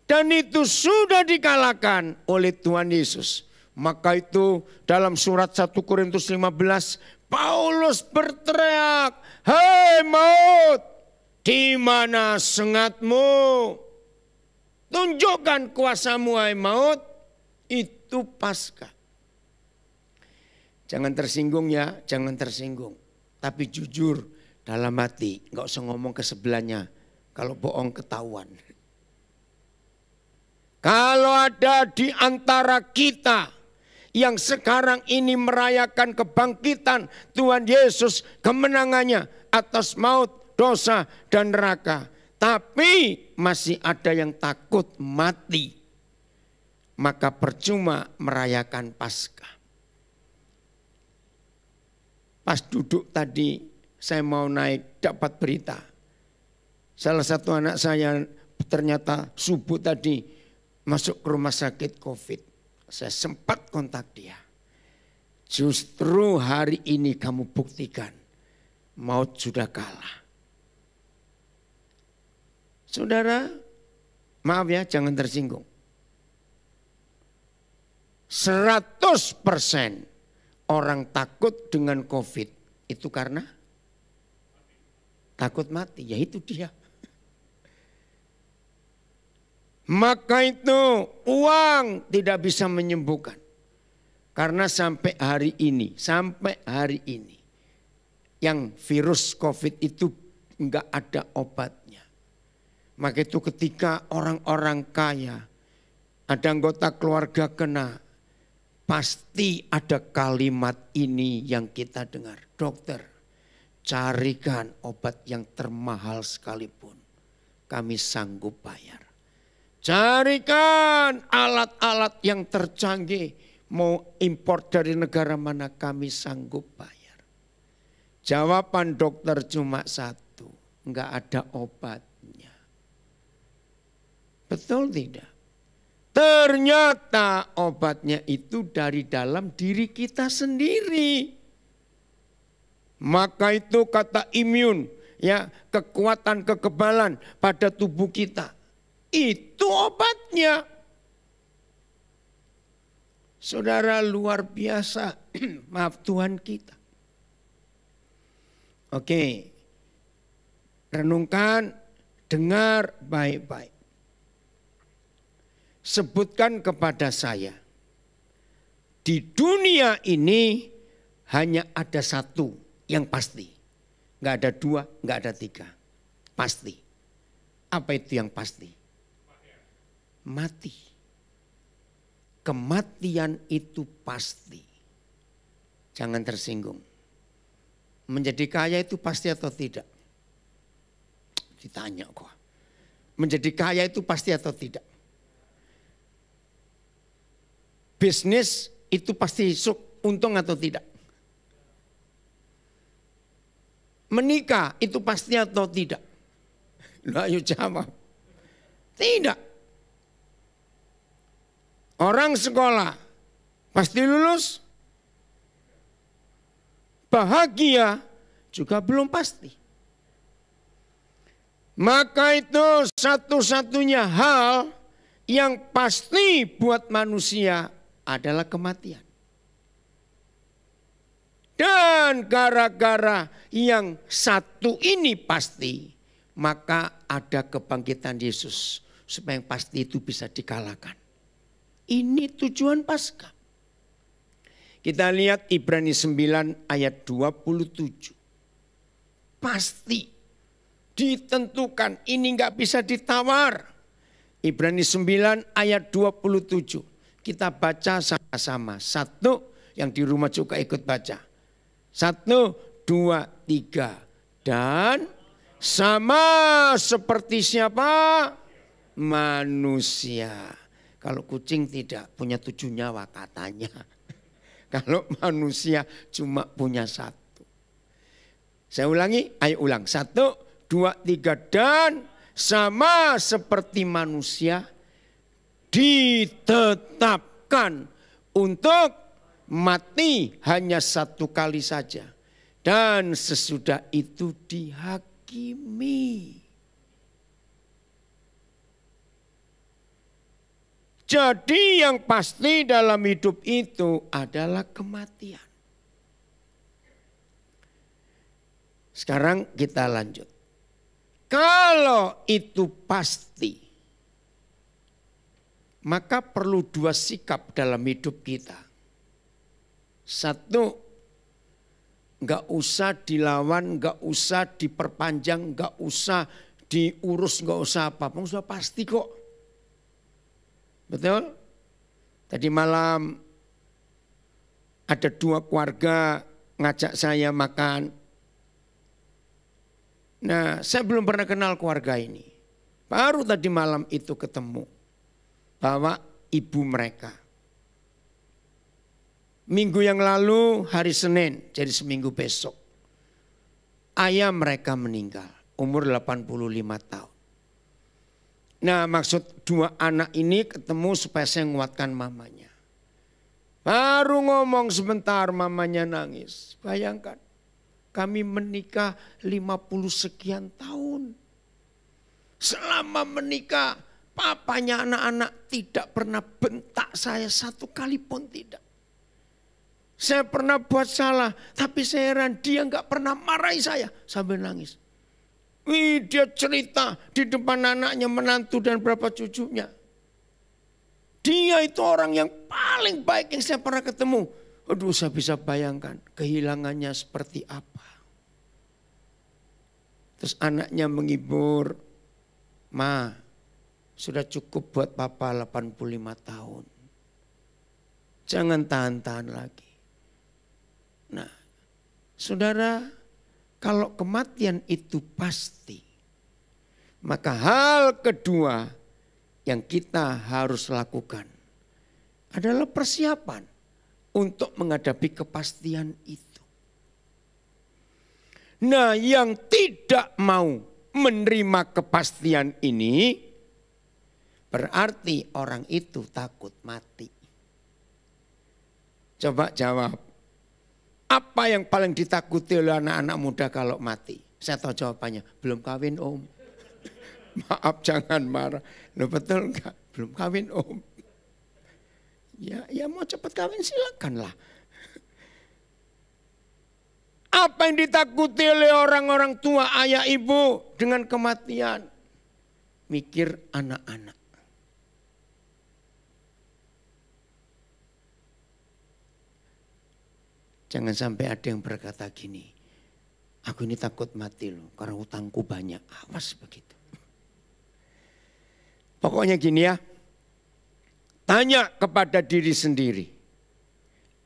Dan itu sudah dikalahkan oleh Tuhan Yesus. Maka itu dalam surat 1 Korintus 15, Paulus berteriak, "Hei maut, di mana sengatmu? Tunjukkan kuasamu, hai maut." Itu Paskah. Jangan tersinggung ya, jangan tersinggung. Tapi jujur dalam hati, enggak usah ngomong ke sebelahnya. Kalau bohong ketahuan. Kalau ada di antara kita yang sekarang ini merayakan kebangkitan Tuhan Yesus, kemenangannya atas maut, dosa, dan neraka. Tapi masih ada yang takut mati. Maka percuma merayakan Paskah. Pas duduk tadi saya mau naik dapat berita. Salah satu anak saya ternyata subuh tadi masuk ke rumah sakit COVID. Saya sempat kontak dia. Justru hari ini kamu buktikan maut sudah kalah. Saudara, maaf ya jangan tersinggung. 100% orang takut dengan COVID itu karena takut mati, ya itu dia. Maka itu uang tidak bisa menyembuhkan. Karena sampai hari ini yang virus COVID itu enggak ada obatnya. Maka itu ketika orang-orang kaya, ada anggota keluarga kena, pasti ada kalimat ini yang kita dengar. Dokter, carikan obat yang termahal sekalipun, kami sanggup bayar. Carikan alat-alat yang tercanggih, mau impor dari negara mana kami sanggup bayar. Jawaban dokter cuma satu, enggak ada obatnya. Betul tidak? Ternyata obatnya itu dari dalam diri kita sendiri. Maka itu kata imun, ya, kekuatan kekebalan pada tubuh kita. Itu obatnya. Saudara, luar biasa. Maaf, Tuhan kita. Oke. Renungkan, dengar baik-baik. Sebutkan kepada saya, di dunia ini hanya ada satu yang pasti. Enggak ada dua, enggak ada tiga. Pasti. Apa itu yang pasti? Mati. Kematian itu pasti. Jangan tersinggung. Menjadi kaya itu pasti atau tidak? Ditanya kok. Menjadi kaya itu pasti atau tidak? Bisnis itu pasti untung atau tidak? Menikah itu pasti atau tidak? Loh, ayo jawab. Tidak. Orang sekolah pasti lulus. Bahagia juga belum pasti. Maka itu satu-satunya hal yang pasti buat manusia adalah kematian. Dan gara-gara yang satu ini pasti, maka ada kebangkitan Yesus supaya yang pasti itu bisa dikalahkan. Ini tujuan Paskah. Kita lihat Ibrani 9 ayat 27. Pasti ditentukan, ini enggak bisa ditawar. Ibrani 9 ayat 27. Kita baca sama-sama. Satu, yang di rumah juga ikut baca. 1, 2, 3. Dan sama seperti siapa? Manusia. Kalau kucing tidak punya 7 nyawa katanya. Kalau manusia cuma punya 1. Saya ulangi, ayo ulang. 1, 2, 3. Dan sama seperti manusia ditetapkan untuk mati hanya 1 kali saja. Dan sesudah itu dihakimi. Jadi yang pasti dalam hidup itu adalah kematian. Sekarang kita lanjut. Kalau itu pasti, maka perlu 2 sikap dalam hidup kita. 1, enggak usah dilawan, enggak usah diperpanjang, enggak usah diurus, enggak usah apa-apa, sudah pasti kok. Betul? Tadi malam ada 2 keluarga ngajak saya makan. Nah, saya belum pernah kenal keluarga ini. Baru tadi malam itu ketemu. Bawa ibu mereka. Minggu yang lalu hari Senin, jadi seminggu besok. Ayah mereka meninggal, umur 85 tahun. Nah, maksud 2 anak ini ketemu supaya saya menguatkan mamanya. Baru ngomong sebentar mamanya nangis. Bayangkan, kami menikah 50 sekian tahun. Selama menikah, papanya anak-anak tidak pernah bentak saya 1 kali pun tidak. Saya pernah buat salah, tapi saya heran dia nggak pernah marahi saya sambil nangis. Wih, dia cerita di depan anaknya, menantu dan beberapa cucunya. Dia itu orang yang paling baik yang saya pernah ketemu. Aduh, saya bisa bayangkan kehilangannya seperti apa. Terus anaknya menghibur, "Ma, sudah cukup buat papa 85 tahun. Jangan tahan-tahan lagi. Nah, saudara, kalau kematian itu pasti, maka hal kedua yang kita harus lakukan adalah persiapan untuk menghadapi kepastian itu. Nah, yang tidak mau menerima kepastian ini berarti orang itu takut mati. Coba jawab, apa yang paling ditakuti oleh anak-anak muda kalau mati? Saya tahu jawabannya, belum kawin om. Maaf jangan marah, lo betul enggak? Belum kawin om. Ya mau cepat kawin silakanlah. Apa yang ditakuti oleh orang-orang tua, ayah ibu dengan kematian? Mikir anak-anak. Jangan sampai ada yang berkata gini, aku ini takut mati loh karena hutangku banyak. Awas begitu. Pokoknya gini ya, tanya kepada diri sendiri.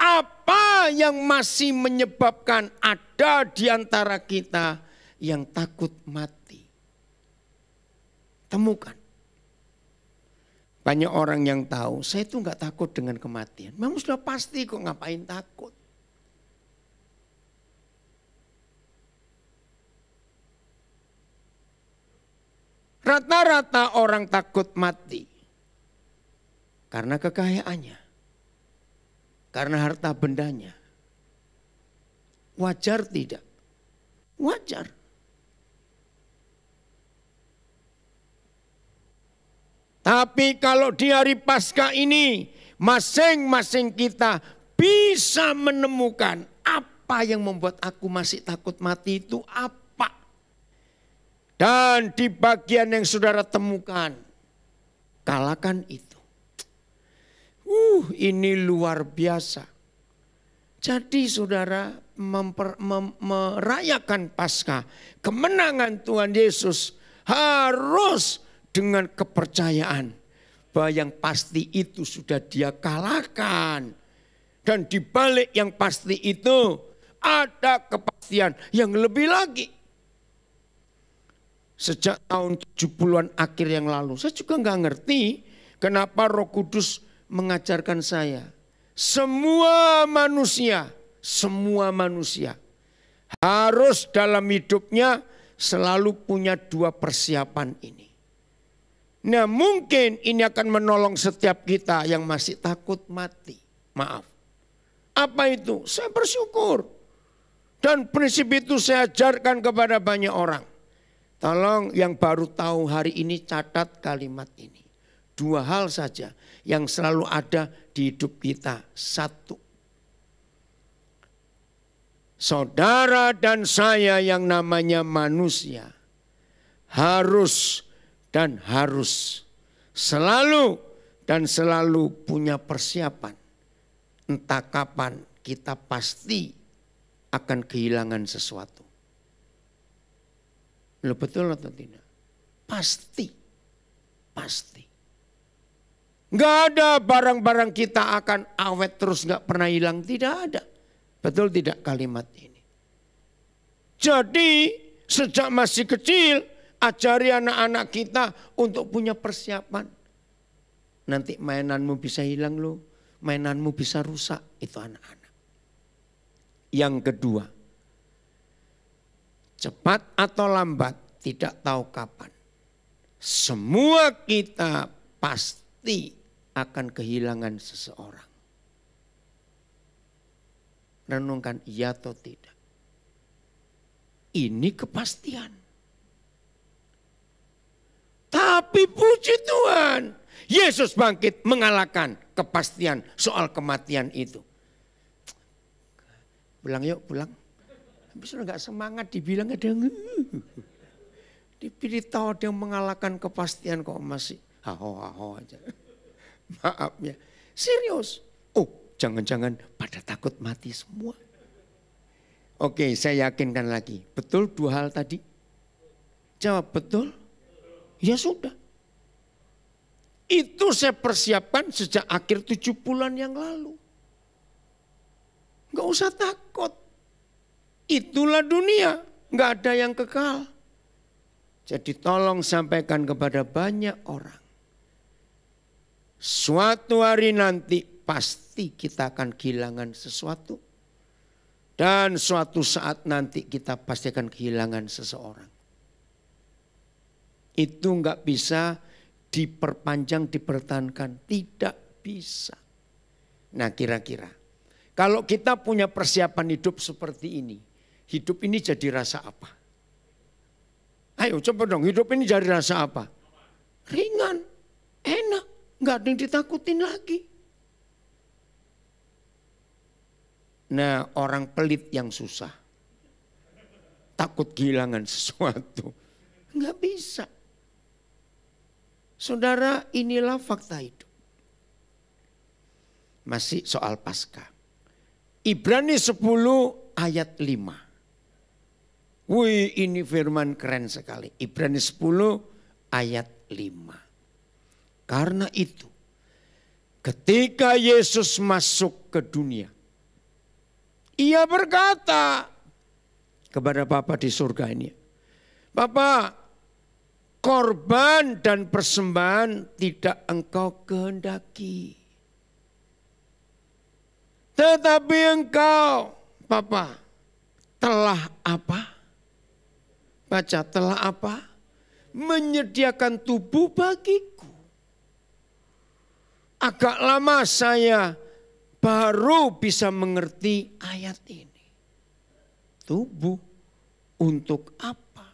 Apa yang masih menyebabkan ada di antara kita yang takut mati? Temukan. Banyak orang yang tahu, saya itu enggak takut dengan kematian. Memang sudah pasti kok, ngapain takut. Rata-rata orang takut mati karena kekayaannya, karena harta bendanya. Wajar tidak? Wajar. Tapi kalau di hari Paskah ini masing-masing kita bisa menemukan apa yang membuat aku masih takut mati itu apa. Dan di bagian yang saudara temukan, kalahkan itu. Ini luar biasa. Jadi saudara merayakan Paskah, kemenangan Tuhan Yesus harus dengan kepercayaan bahwa yang pasti itu sudah Dia kalahkan. Dan di balik yang pasti itu ada kepastian yang lebih lagi. Sejak tahun 70-an akhir yang lalu, saya juga nggak ngerti kenapa Roh Kudus mengajarkan saya. Semua manusia harus dalam hidupnya selalu punya dua persiapan ini. Nah mungkin ini akan menolong setiap kita yang masih takut mati. Maaf. Apa itu? Saya bersyukur. Dan prinsip itu saya ajarkan kepada banyak orang. Tolong yang baru tahu hari ini catat kalimat ini. Dua hal saja yang selalu ada di hidup kita. Satu, saudara dan saya yang namanya manusia harus selalu punya persiapan. Entah kapan kita pasti akan kehilangan sesuatu. Loh betul atau tidak? Pasti. Enggak ada barang-barang kita akan awet terus enggak pernah hilang. Tidak ada. Betul tidak kalimat ini? Jadi sejak masih kecil ajari anak-anak kita untuk punya persiapan. Nanti mainanmu bisa hilang loh. Mainanmu bisa rusak. Itu anak-anak. Yang kedua. Cepat atau lambat, tidak tahu kapan. Semua kita pasti akan kehilangan seseorang. Renungkan iya atau tidak. Ini kepastian. Tapi puji Tuhan, Yesus bangkit mengalahkan kepastian soal kematian itu. Pulang yuk, pulang. Habis itu gak semangat dibilang ada yang diberitahu dia mengalahkan kepastian kok masih haho aja. Maaf ya, serius. Oh jangan-jangan pada takut mati semua. Oke saya yakinkan lagi, betul dua hal tadi? Jawab betul? Ya sudah. Itu saya persiapkan sejak akhir 70-an yang lalu. usah takut. Itulah dunia, nggak ada yang kekal. Jadi tolong sampaikan kepada banyak orang. Suatu hari nanti pasti kita akan kehilangan sesuatu. Dan suatu saat nanti kita pasti akan kehilangan seseorang. Itu nggak bisa diperpanjang, dipertahankan. Tidak bisa. Nah kira-kira kalau kita punya persiapan hidup seperti ini. Hidup ini jadi rasa apa? Ayo coba dong, hidup ini jadi rasa apa? Ringan, enak, nggak ada yang ditakutin lagi. Nah orang pelit yang susah. Takut kehilangan sesuatu. Nggak bisa. Saudara, inilah fakta hidup. Masih soal Paskah. Ibrani 10 ayat 5. Wih, ini firman keren sekali. Ibrani 10 ayat 5. Karena itu, ketika Yesus masuk ke dunia, ia berkata kepada Bapa di surga ini, Bapa, korban dan persembahan tidak engkau kehendaki. Tetapi engkau, Bapa, telah apa? Baca, telah apa? Menyediakan tubuh bagiku. Agak lama saya baru bisa mengerti ayat ini. Tubuh untuk apa?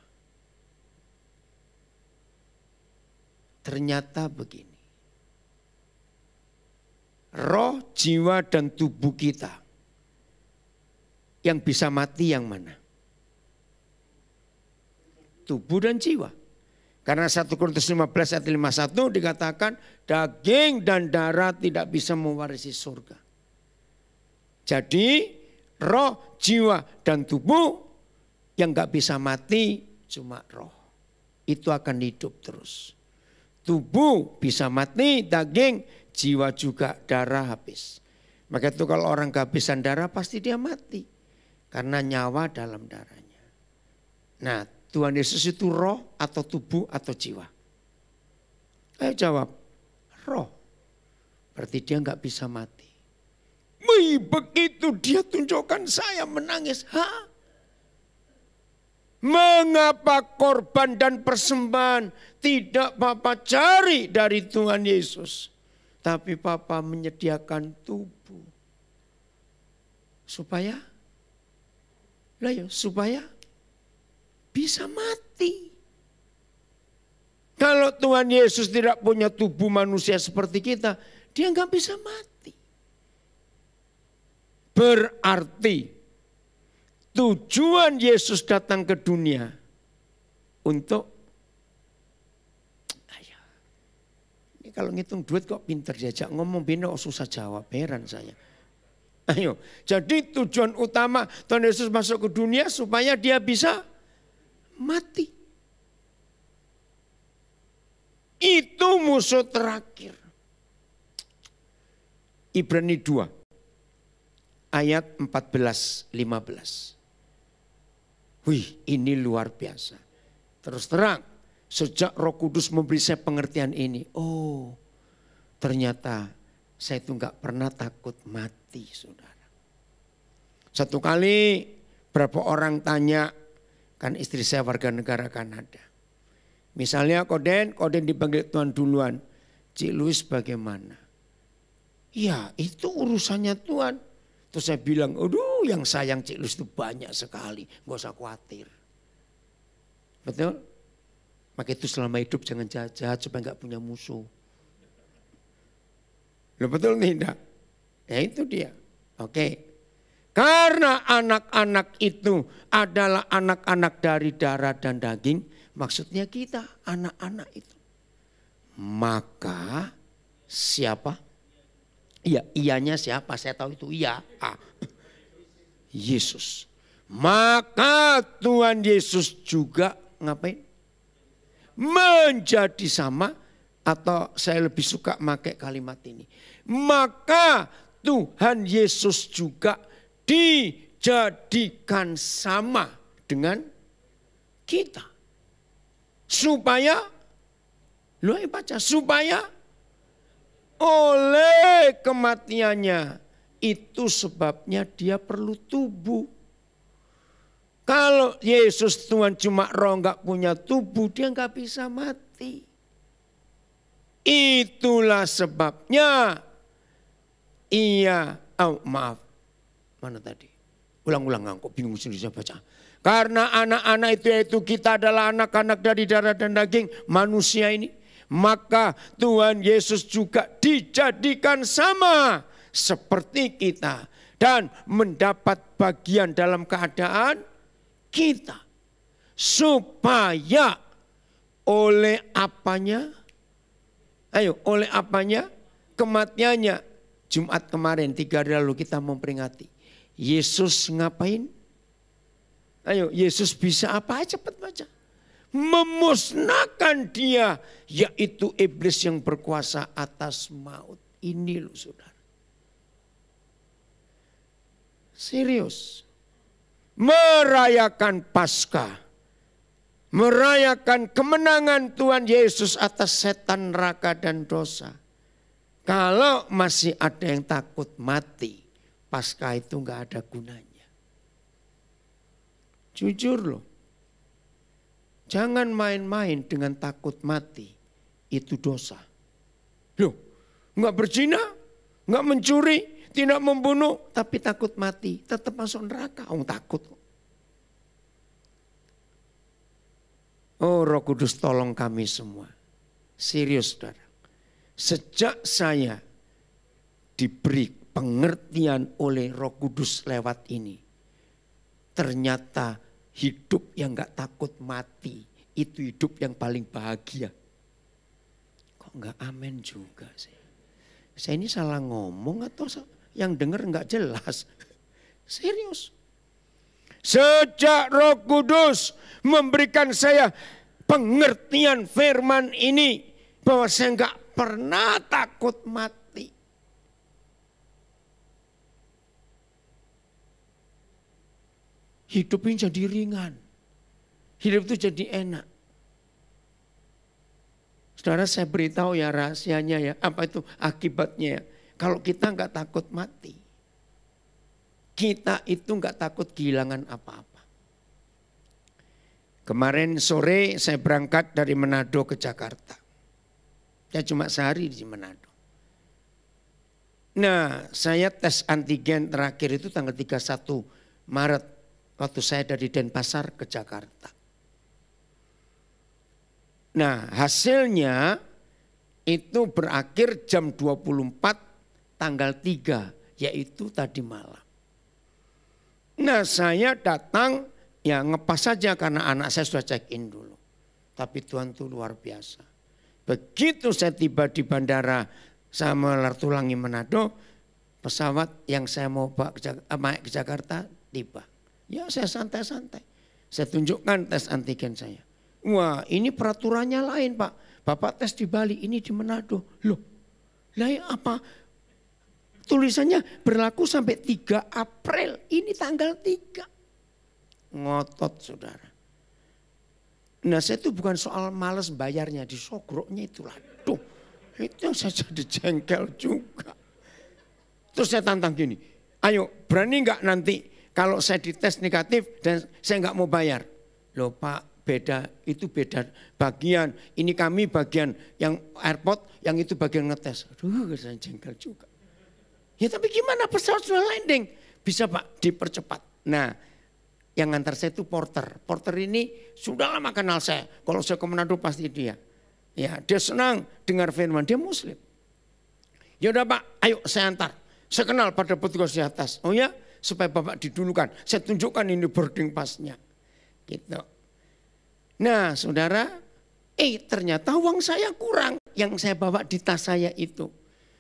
Ternyata begini. Roh, jiwa dan tubuh kita yang bisa mati yang mana? Tubuh dan jiwa. Karena 1 Korintus 15 ayat 51 dikatakan daging dan darah tidak bisa mewarisi surga. Jadi roh, jiwa dan tubuh yang gak bisa mati cuma roh. Itu akan hidup terus. Tubuh bisa mati, daging, jiwa juga, darah habis. Maka itu kalau orang kehabisan darah pasti dia mati. Karena nyawa dalam darahnya. Nah Tuhan Yesus itu roh atau tubuh atau jiwa? Ayo jawab, roh. Berarti dia nggak bisa mati. Begitu dia tunjukkan saya menangis. Mengapa korban dan persembahan tidak Papa cari dari Tuhan Yesus? Tapi Papa menyediakan tubuh. Supaya? Supaya bisa mati. Kalau Tuhan Yesus tidak punya tubuh manusia seperti kita, dia nggak bisa mati. Berarti tujuan Yesus datang ke dunia untuk, ini kalau ngitung duit kok pinter diajak ngomong, bina kok susah jawab, heran saya. Ayo, jadi tujuan utama Tuhan Yesus masuk ke dunia supaya dia bisa mati. Itu musuh terakhir. Ibrani 2 ayat 14-15. Wih, ini luar biasa. Terus terang, sejak Roh Kudus memberi saya pengertian ini. Oh, ternyata saya itu enggak pernah takut mati, saudara. Satu kali berapa orang tanya, kan istri saya warga negara Kanada. Misalnya Koden dipanggil Tuhan duluan. Cik Louis bagaimana? Ya itu urusannya Tuhan. Terus saya bilang, aduh yang sayang Cik Louis itu banyak sekali. Gak usah khawatir. Betul? Maka itu selama hidup jangan jahat-jahat supaya gak punya musuh. Loh betul tidak? Ya itu dia. Oke. Karena anak-anak itu adalah anak-anak dari darah dan daging. Maksudnya kita anak-anak itu. Maka siapa? Iya, iyanya siapa? Saya tahu itu iya. Yesus. Maka Tuhan Yesus juga ngapain? Menjadi sama, atau saya lebih suka pakai kalimat ini. Maka Tuhan Yesus juga dijadikan sama dengan kita. Supaya, baca, supaya oleh kematiannya, itu sebabnya dia perlu tubuh. Kalau Yesus Tuhan cuma roh nggak punya tubuh, dia nggak bisa mati. Itulah sebabnya maaf, mana tadi? Ulang-ulang, kok bingung sendiri saya baca. Karena anak-anak itu, yaitu kita adalah anak-anak dari darah dan daging manusia ini. Maka Tuhan Yesus juga dijadikan sama seperti kita. Dan mendapat bagian dalam keadaan kita. Supaya oleh apanya? Oleh apanya? Kematiannya. Jumat kemarin 3 hari lalu kita memperingati. Yesus ngapain? Yesus bisa apa? Cepat baca. Memusnahkan dia, yaitu iblis yang berkuasa atas maut. Ini loh saudara. Serius. Merayakan Paskah. Merayakan kemenangan Tuhan Yesus atas setan, neraka dan dosa. Kalau masih ada yang takut mati, Paskah itu enggak ada gunanya. Jujur loh. Jangan main-main dengan takut mati. Itu dosa. Loh, enggak berzina, enggak mencuri, tidak membunuh, tapi takut mati. Tetap masuk neraka, takut. Oh Roh Kudus tolong kami semua. Serius saudara. Sejak saya diberi pengertian oleh Roh Kudus lewat ini. Ternyata hidup yang gak takut mati. Itu hidup yang paling bahagia. Kok gak amin juga sih? Saya ini salah ngomong atau yang dengar gak jelas? Serius. Sejak Roh Kudus memberikan saya pengertian firman ini. Bahwa saya gak pernah takut mati. Hidup ini jadi ringan. Hidup itu jadi enak. Saudara, saya beritahu ya rahasianya ya. Apa itu akibatnya ya. Kalau kita nggak takut mati. Kita itu nggak takut kehilangan apa-apa. Kemarin sore saya berangkat dari Manado ke Jakarta. Saya cuma sehari di Manado. Nah, saya tes antigen terakhir itu tanggal 31 Maret. Waktu saya dari Denpasar ke Jakarta. Nah, hasilnya itu berakhir jam 24 tanggal 3, yaitu tadi malam. Nah, saya datang ya ngepas saja karena anak saya sudah check in dulu. Tapi Tuhan itu luar biasa. Begitu saya tiba di bandara Samuel Lartulangi Manado, pesawat yang saya mau bawa ke Jakarta tiba. Ya saya santai-santai. Saya tunjukkan tes antigen saya. Wah ini peraturannya lain Pak. Bapak tes di Bali, ini di Manado. Loh, lah apa? Tulisannya berlaku sampai 3 April. Ini tanggal 3. Ngotot saudara. Nah saya itu bukan soal males bayarnya, disogroknya itulah. Tuh, itu yang saya jadi jengkel juga. Terus saya tantang gini, ayo berani nggak nanti kalau saya dites negatif dan saya nggak mau bayar. Loh Pak, beda, itu beda bagian. Ini kami bagian yang airport, yang itu bagian ngetes. Aduh, saya jengkel juga. Ya tapi gimana, pesawat sudah landing. Bisa Pak, dipercepat. Nah, yang ngantar saya itu porter. Porter ini sudah lama kenal saya. Kalau saya ke Manado pasti dia. Ya, dia senang dengar firman, dia Muslim. Ya udah Pak, ayo saya antar. Saya kenal pada petugas di atas. Oh ya, supaya Bapak didulukan. Saya tunjukkan ini boarding pass-nya. Gitu. Nah saudara, ternyata uang saya kurang. Yang saya bawa di tas saya itu.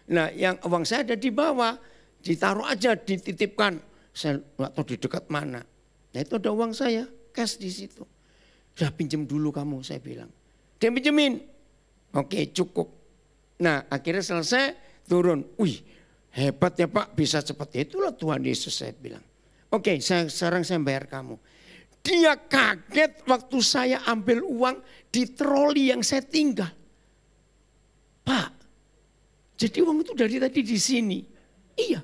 Nah yang uang saya ada di bawah. Ditaruh aja, dititipkan. Saya nggak tahu di dekat mana. Nah itu ada uang saya, cash di situ. Udah pinjem dulu kamu, saya bilang. Dia pinjemin. Oke cukup. Nah akhirnya selesai, turun. Wih hebat ya Pak, bisa cepat. Itulah Tuhan Yesus saya bilang. Oke, sekarang saya bayar kamu. Dia kaget waktu saya ambil uang di troli yang saya tinggal. Pak, jadi uang itu dari tadi di sini. Iya.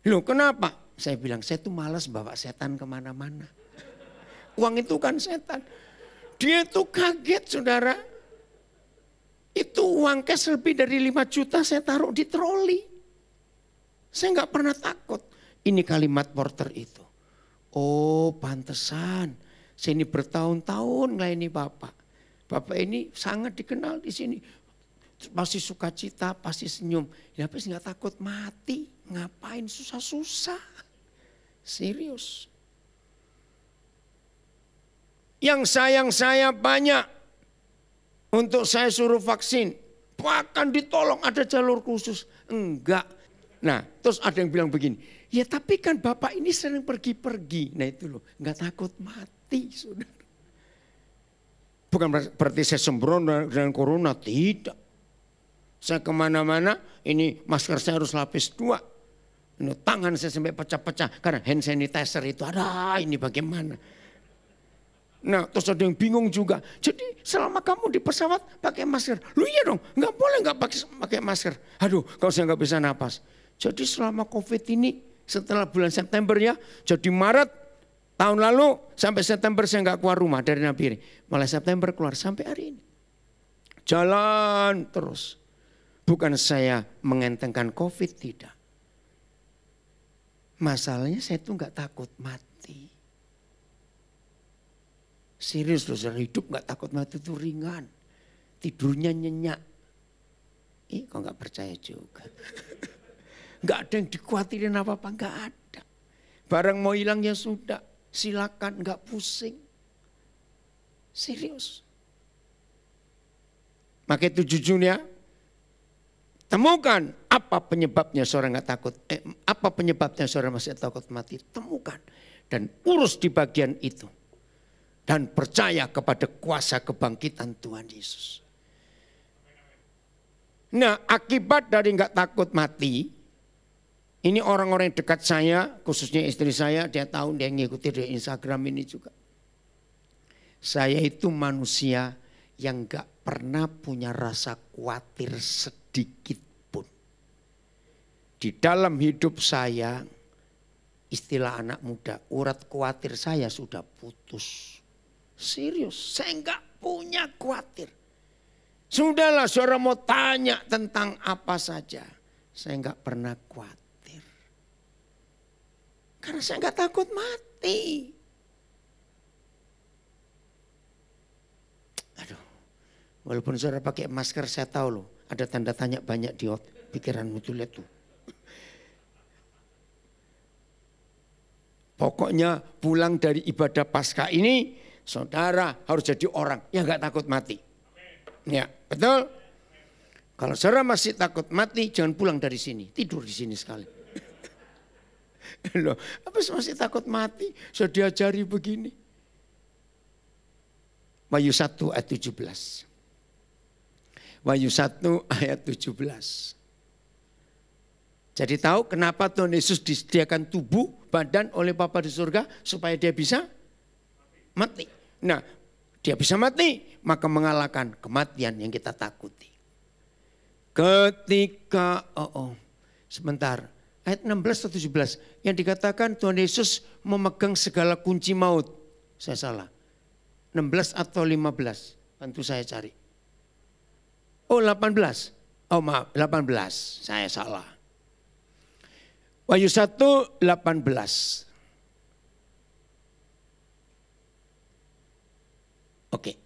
Loh kenapa? Saya bilang, saya tuh malas bawa setan kemana-mana. Uang itu kan setan. Dia tuh kaget saudara. Itu uang cash lebih dari 5 juta saya taruh di troli. Saya nggak pernah takut. Ini kalimat porter itu. Oh pantesan, saya ini bertahun-tahun melayani Bapak. Bapak ini sangat dikenal di sini. Pasti sukacita, pasti senyum. Ya tapi nggak takut mati, ngapain susah-susah. Serius. Yang sayang saya banyak. Untuk saya suruh vaksin. Bahkan ditolong ada jalur khusus. Enggak. Nah terus ada yang bilang begini. Ya tapi kan Bapak ini sering pergi-pergi. Nah itu loh, nggak takut mati saudara. Bukan berarti saya sembrono dengan corona, tidak. Saya kemana-mana, ini masker saya harus lapis 2. Ini tangan saya sampai pecah-pecah. Karena hand sanitizer itu ada, ini bagaimana. Nah terus ada yang bingung juga. Jadi selama kamu di pesawat pakai masker. Lu iya dong, nggak boleh nggak pakai masker. Aduh kalau saya nggak bisa napas. Jadi selama COVID ini, setelah bulan September ya, jadi Maret tahun lalu sampai September saya nggak keluar rumah dari Nabire. Mulai September keluar sampai hari ini. Jalan terus. Bukan saya mengentengkan COVID, tidak. Masalahnya saya tuh nggak takut mati. Serius loh, hidup nggak takut mati itu ringan. Tidurnya nyenyak. Ih kok nggak percaya juga. Nggak ada yang dikhawatirin apa-apa, nggak ada. Barang mau hilang ya sudah, silakan, nggak pusing. Serius. Maka itu jujurnya, temukan apa penyebabnya seorang nggak takut, apa penyebabnya seorang masih takut mati, temukan. Dan urus di bagian itu. Dan percaya kepada kuasa kebangkitan Tuhan Yesus. Nah akibat dari nggak takut mati, ini orang-orang yang dekat saya, khususnya istri saya, dia tahu, dia ngikuti di Instagram ini juga. Saya itu manusia yang gak pernah punya rasa khawatir sedikit pun. Di dalam hidup saya, istilah anak muda, urat khawatir saya sudah putus. Serius, saya gak punya khawatir. Sudahlah, saudara mau tanya tentang apa saja, saya gak pernah khawatir. Karena saya nggak takut mati. Aduh, walaupun saudara pakai masker saya tahu loh, ada tanda tanya banyak di pikiranmu tuh, lihat tuh. Pokoknya pulang dari ibadah Paskah ini, saudara harus jadi orang yang nggak takut mati. Ya, betul? Kalau saudara masih takut mati, jangan pulang dari sini, tidur di sini sekali. Loh, apa masih takut mati? Sudah diajari begini. Wahyu 1 ayat 17. Wahyu 1 ayat 17. Jadi tahu kenapa Tuhan Yesus disediakan tubuh, badan oleh Bapa di surga supaya dia bisa mati. Nah, dia bisa mati, maka mengalahkan kematian yang kita takuti. Ketika, sebentar. Ayat 16 atau 17 yang dikatakan Tuhan Yesus memegang segala kunci maut. Saya salah. 16 atau 15. Bantu saya cari. Oh 18. Oh maaf 18. Saya salah. Wahyu 1 18. Oke.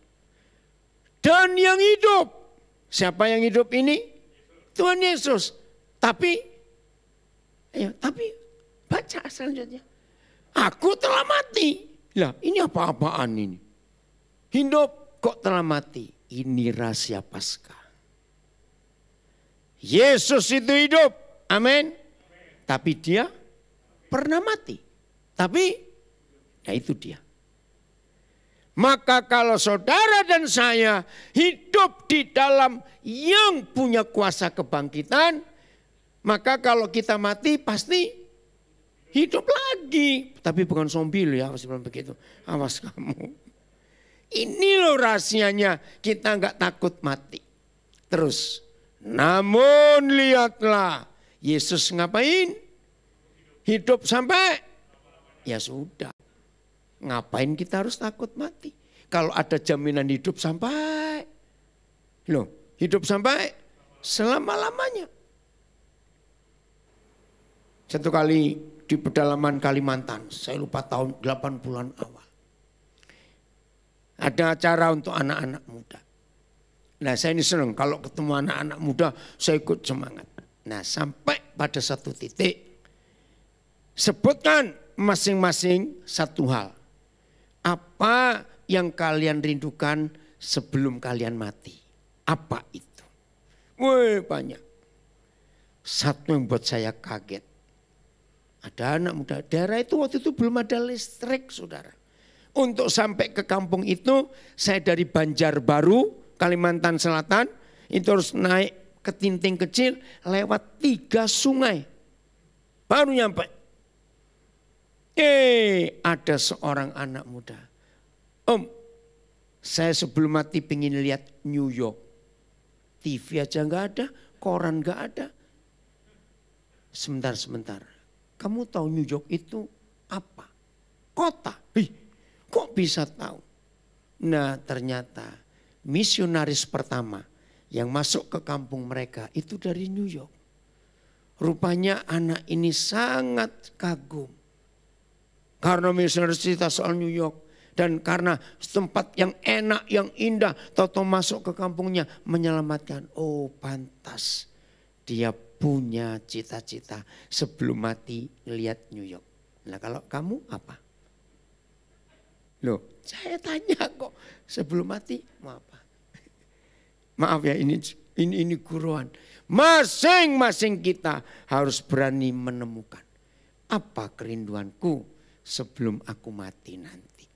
Dan yang hidup. Siapa yang hidup ini? Tuhan Yesus. Tapi baca selanjutnya. Aku telah mati. Lah ini apa-apaan ini? Hidup kok telah mati. Ini rahasia Paskah. Yesus itu hidup. Amin. Tapi dia pernah mati. Tapi ya itu dia. Maka kalau saudara dan saya hidup di dalam yang punya kuasa kebangkitan, maka kalau kita mati pasti hidup lagi. Tapi bukan zombie loh ya, awas begitu. Awas kamu. Ini loh rahasianya, kita nggak takut mati. Terus, namun lihatlah, Yesus ngapain? Hidup sampai, ya sudah. Ngapain kita harus takut mati? Kalau ada jaminan hidup sampai, loh, hidup sampai selama-lamanya. Satu kali di pedalaman Kalimantan, saya lupa tahun 80-an awal. Ada acara untuk anak-anak muda. Nah saya ini senang kalau ketemu anak-anak muda saya ikut semangat. Nah sampai pada satu titik, sebutkan masing-masing satu hal. Apa yang kalian rindukan sebelum kalian mati? Apa itu? Wih banyak. Satu yang buat saya kaget. Ada anak muda, daerah itu waktu itu belum ada listrik saudara. Untuk sampai ke kampung itu, saya dari Banjarbaru, Kalimantan Selatan, itu harus naik ke Tinting Kecil, lewat 3 sungai. Baru nyampe. Ada seorang anak muda. Om, saya sebelum mati pengen lihat New York. TV aja nggak ada, koran nggak ada. Sebentar. Kamu tahu New York itu apa? Kota. Kok bisa tahu? Nah ternyata misionaris pertama yang masuk ke kampung mereka itu dari New York. Rupanya anak ini sangat kagum. Karena misionaris cerita soal New York. Dan karena tempat yang enak, yang indah. Toto masuk ke kampungnya menyelamatkan. Oh pantas dia punya cita-cita sebelum mati lihat New York. Nah kalau kamu apa? Loh saya tanya kok sebelum mati mau apa? Maaf ya ini guruan. Masing-masing kita harus berani menemukan. Apa kerinduanku sebelum aku mati nanti?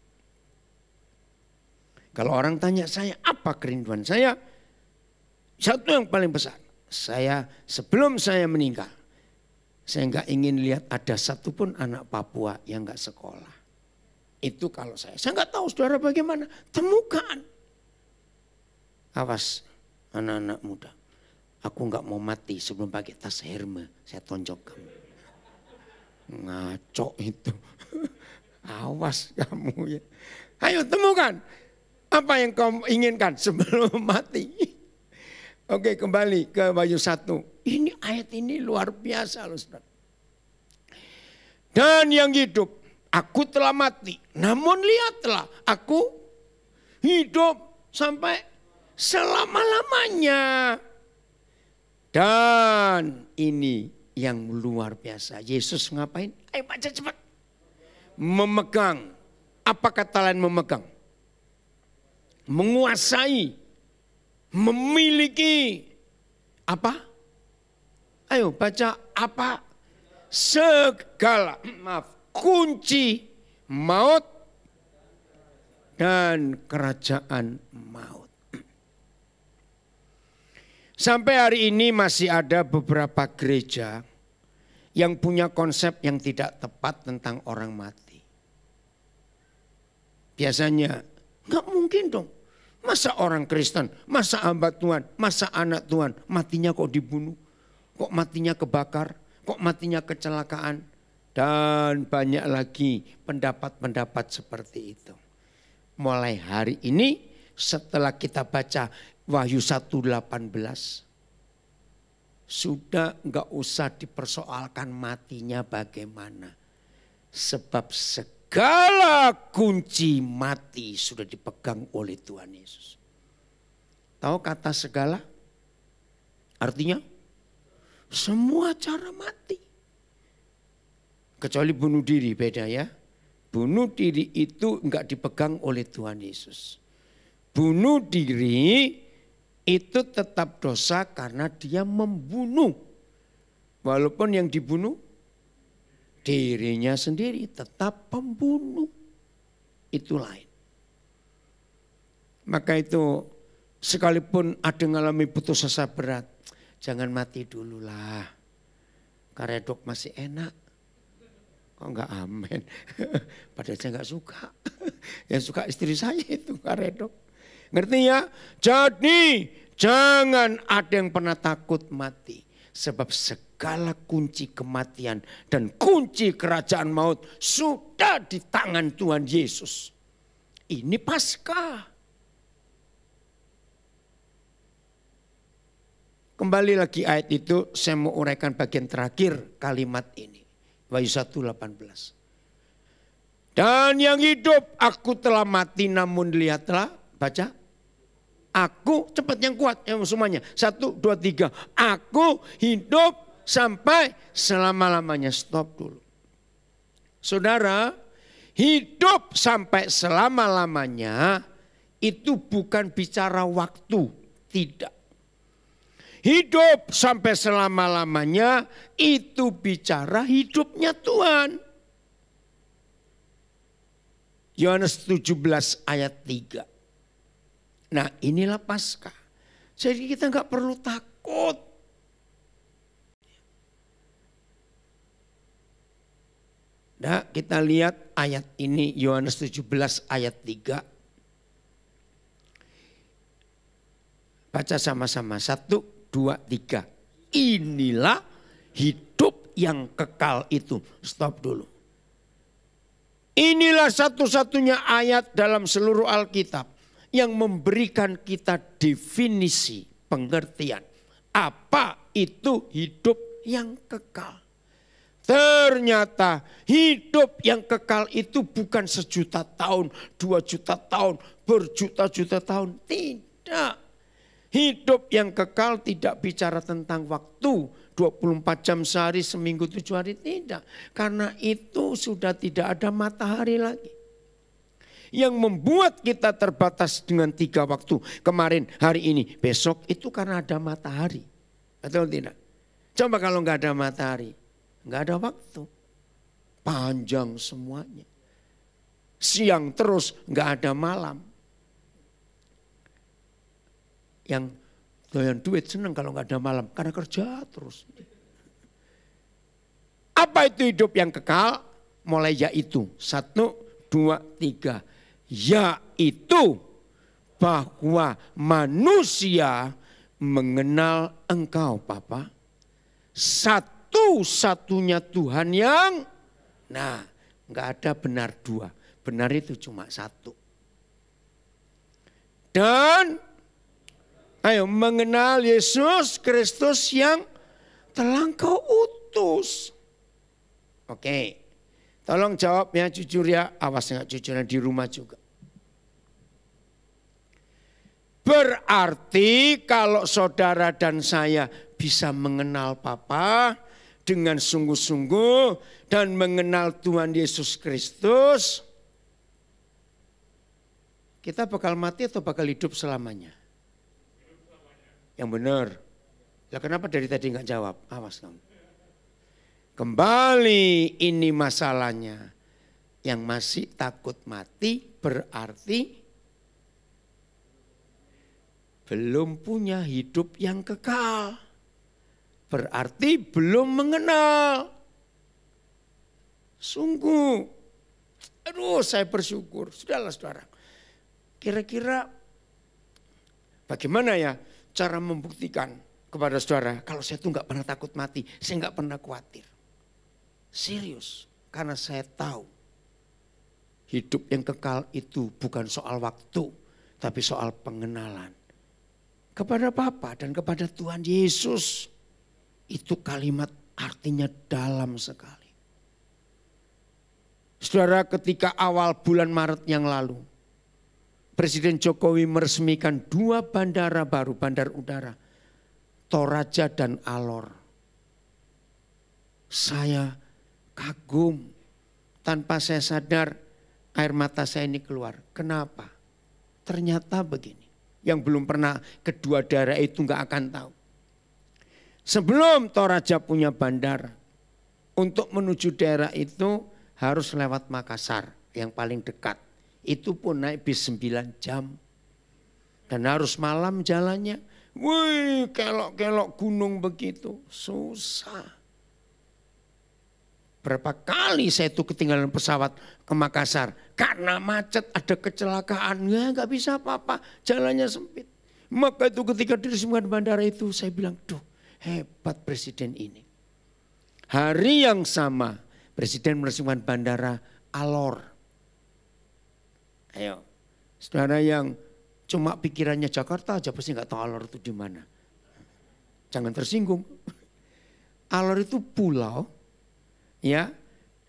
Kalau orang tanya saya apa kerinduan saya? Satu yang paling besar. Saya sebelum saya meninggal. Saya nggak ingin lihat ada satupun anak Papua yang nggak sekolah. Itu kalau saya nggak tahu saudara bagaimana. Temukan. Awas anak-anak muda. Aku nggak mau mati sebelum pakai tas Hermes. Saya tonjok kamu. Ngaco itu. Awas kamu ya. Ayo temukan. Apa yang kau inginkan sebelum mati. Oke kembali ke Wahyu 1. Ini ayat ini luar biasa loh saudara. Dan yang hidup, aku telah mati. Namun lihatlah, aku hidup sampai selama-lamanya. Dan ini yang luar biasa. Yesus ngapain? Ayo baca cepat. Memegang. Apa kata lain memegang? Menguasai. Memiliki. Apa? Ayo baca apa? Segala. Maaf. Kunci maut dan kerajaan maut. Sampai hari ini masih ada beberapa gereja yang punya konsep yang tidak tepat tentang orang mati. Biasanya nggak mungkin dong. Masa orang Kristen, masa hamba Tuhan, masa anak Tuhan matinya kok dibunuh, kok matinya kebakar, kok matinya kecelakaan. Dan banyak lagi pendapat-pendapat seperti itu. Mulai hari ini setelah kita baca Wahyu 1:18. Sudah enggak usah dipersoalkan matinya bagaimana. Sebab segala kunci mati sudah dipegang oleh Tuhan Yesus. Tahu kata segala? Artinya semua cara mati. Kecuali bunuh diri beda ya. Bunuh diri itu enggak dipegang oleh Tuhan Yesus. Bunuh diri itu tetap dosa karena dia membunuh. Walaupun yang dibunuh dirinya sendiri tetap pembunuh. Itu lain. Maka itu sekalipun ada mengalami putus asa berat. Jangan mati dulu lah. Karedok masih enak. Kok enggak amin? Padahal saya enggak suka. Yang suka istri saya itu Kak Redok. Ngerti ya? Jadi jangan ada yang pernah takut mati. Sebab segala kunci kematian dan kunci kerajaan maut sudah di tangan Tuhan Yesus. Ini Paskah. Kembali lagi ayat itu, saya mau uraikan bagian terakhir kalimat ini. Wahyu 1:18. Dan yang hidup aku telah mati namun lihatlah, baca. Aku, cepat yang kuat, yang semuanya. 1, 2, 3. Aku hidup sampai selama-lamanya. Stop dulu. Saudara, hidup sampai selama-lamanya itu bukan bicara waktu, tidak. Hidup sampai selama-lamanya itu bicara hidupnya Tuhan. Yohanes 17 ayat 3. Nah inilah Paskah. Jadi kita nggak perlu takut. Nah kita lihat ayat ini Yohanes 17 ayat 3. Baca sama-sama. 1, 2, 3. Inilah hidup yang kekal itu. Stop dulu. Inilah satu-satunya ayat dalam seluruh Alkitab yang memberikan kita definisi pengertian. Apa itu hidup yang kekal? Ternyata hidup yang kekal itu bukan 1 juta tahun, 2 juta tahun, berjuta-juta tahun. Tidak. Hidup yang kekal tidak bicara tentang waktu 24 jam sehari, seminggu 7 hari, tidak. Karena itu sudah tidak ada matahari lagi. Yang membuat kita terbatas dengan 3 waktu. Kemarin, hari ini, besok itu karena ada matahari. Atau tidak? Coba kalau nggak ada matahari, nggak ada waktu. Panjang semuanya. Siang terus nggak ada malam. Yang doyan duit seneng kalau nggak ada malam karena kerja terus. Apa itu hidup yang kekal? Mulai yaitu 1, 2, 3. Yaitu bahwa manusia mengenal Engkau Bapa, satu-satunya Tuhan yang, nah nggak ada benar 2, benar itu cuma 1. Dan ayo mengenal Yesus Kristus yang telah Engkau utus. Oke, tolong jawab ya jujur ya, awas nggak jujur di rumah juga. Berarti kalau saudara dan saya bisa mengenal Bapa dengan sungguh-sungguh dan mengenal Tuhan Yesus Kristus, kita bakal mati atau bakal hidup selamanya? Yang benar. Lah kenapa dari tadi nggak jawab? Awas kamu. Kembali ini masalahnya. Yang masih takut mati berarti belum punya hidup yang kekal. Berarti belum mengenal. Sungguh. Aduh saya bersyukur. Sudahlah saudara. Kira-kira bagaimana ya cara membuktikan kepada saudara, kalau saya tuh nggak pernah takut mati, saya nggak pernah khawatir. Serius, karena saya tahu hidup yang kekal itu bukan soal waktu, tapi soal pengenalan kepada Bapa dan kepada Tuhan Yesus. Itu kalimat artinya dalam sekali. Saudara, ketika awal bulan Maret yang lalu, Presiden Jokowi meresmikan 2 bandara baru, bandar udara, Toraja dan Alor. Saya kagum, tanpa saya sadar air mata saya ini keluar. Kenapa? Ternyata begini, yang belum pernah kedua daerah itu nggak akan tahu. Sebelum Toraja punya bandara, untuk menuju daerah itu harus lewat Makassar yang paling dekat. Itu pun naik bis 9 jam. Dan harus malam jalannya. Wih, kelok-kelok gunung begitu. Susah. Berapa kali saya itu ketinggalan pesawat ke Makassar. Karena macet, ada kecelakaan. Ya nggak bisa apa-apa, jalannya sempit. Maka itu ketika diresmikan bandara itu saya bilang, duh hebat presiden ini. Hari yang sama presiden meresmikan bandara Alor. Ayo, saudara yang cuma pikirannya Jakarta aja pasti nggak tahu Alor itu di mana. Jangan tersinggung. Alor itu pulau, ya,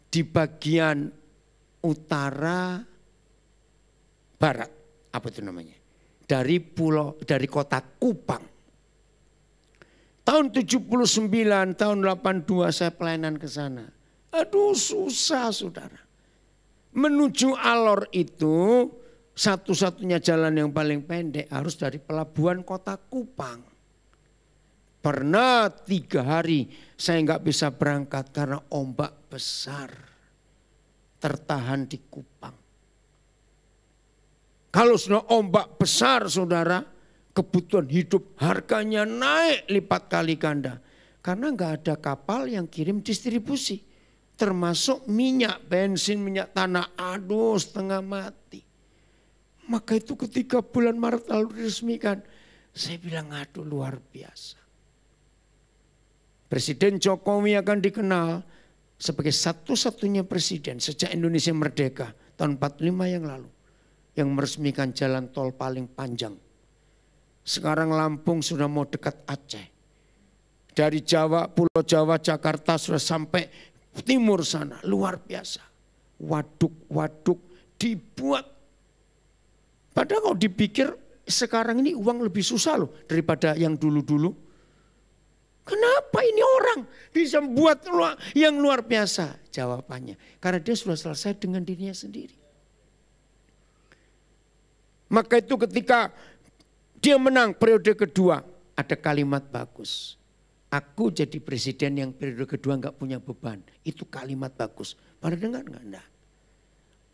di bagian utara barat, apa itu namanya? Dari kota Kupang. Tahun 79, tahun 82 saya pelayanan ke sana. Aduh susah saudara. Menuju Alor itu satu-satunya jalan yang paling pendek harus dari pelabuhan kota Kupang. Pernah 3 hari saya nggak bisa berangkat karena ombak besar. Tertahan di Kupang. Kalau sudah ombak besar saudara, kebutuhan hidup harganya naik lipat kali ganda. Karena nggak ada kapal yang kirim distribusi. Termasuk minyak, bensin, minyak tanah, aduh setengah mati. Maka itu ketika bulan Maret lalu diresmikan, saya bilang aduh luar biasa. Presiden Jokowi akan dikenal sebagai satu-satunya presiden sejak Indonesia merdeka tahun 45 yang lalu. Yang meresmikan jalan tol paling panjang. Sekarang Lampung sudah mau dekat Aceh. Dari Jawa, Pulau Jawa, Jakarta sudah sampai timur sana. Luar biasa. Waduk-waduk dibuat. Padahal kalau dipikir sekarang ini uang lebih susah loh daripada yang dulu-dulu. Kenapa ini orang bisa buat yang luar biasa? Jawabannya, karena dia sudah selesai dengan dirinya sendiri. Maka itu ketika dia menang periode kedua, ada kalimat bagus. Aku jadi presiden yang periode kedua nggak punya beban. Itu kalimat bagus. Pada dengar nggak? Enggak.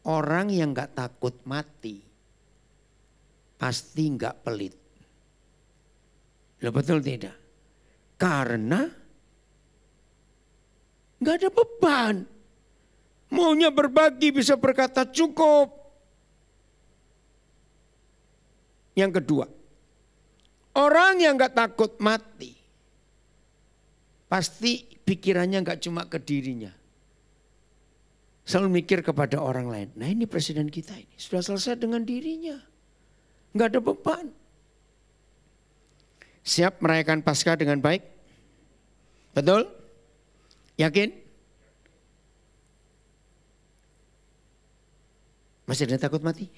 Orang yang nggak takut mati, pasti nggak pelit. Loh, betul tidak? Karena nggak ada beban. Maunya berbagi bisa berkata cukup. Yang kedua, orang yang nggak takut mati, pasti pikirannya nggak cuma ke dirinya. Selalu mikir kepada orang lain. Nah ini presiden kita ini sudah selesai dengan dirinya. Nggak ada beban. Siap merayakan Paskah dengan baik? Betul? Yakin? Masih ada yang takut mati?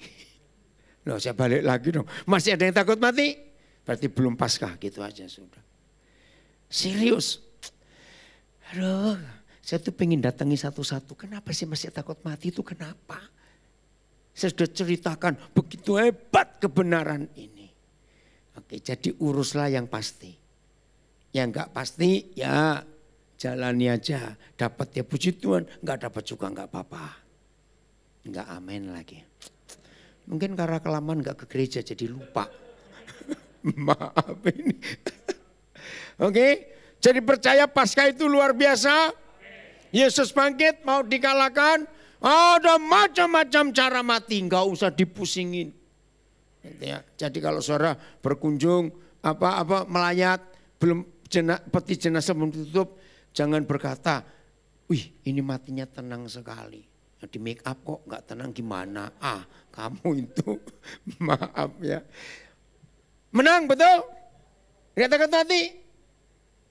Loh saya balik lagi dong. Masih ada yang takut mati? Berarti belum Paskah gitu aja sudah. Serius. Aduh, saya tuh pengen datangi satu-satu. Kenapa sih masih takut mati itu kenapa? Saya sudah ceritakan begitu hebat kebenaran ini. Oke, jadi uruslah yang pasti. Yang enggak pasti ya jalani aja. Dapat ya puji Tuhan, enggak dapat juga enggak apa-apa. Enggak amin lagi. Mungkin karena kelamaan enggak ke gereja jadi lupa. Maaf ini. Oke, jadi percaya Paskah itu luar biasa. Yesus bangkit mau dikalahkan. Ada macam-macam cara mati, enggak usah dipusingin. Ya, jadi kalau saudara berkunjung melayat belum peti jenazah belum ditutup, jangan berkata, wih ini matinya tenang sekali. Di make up kok nggak tenang gimana? Ah kamu itu maaf ya. Menang betul? Nggak takut mati?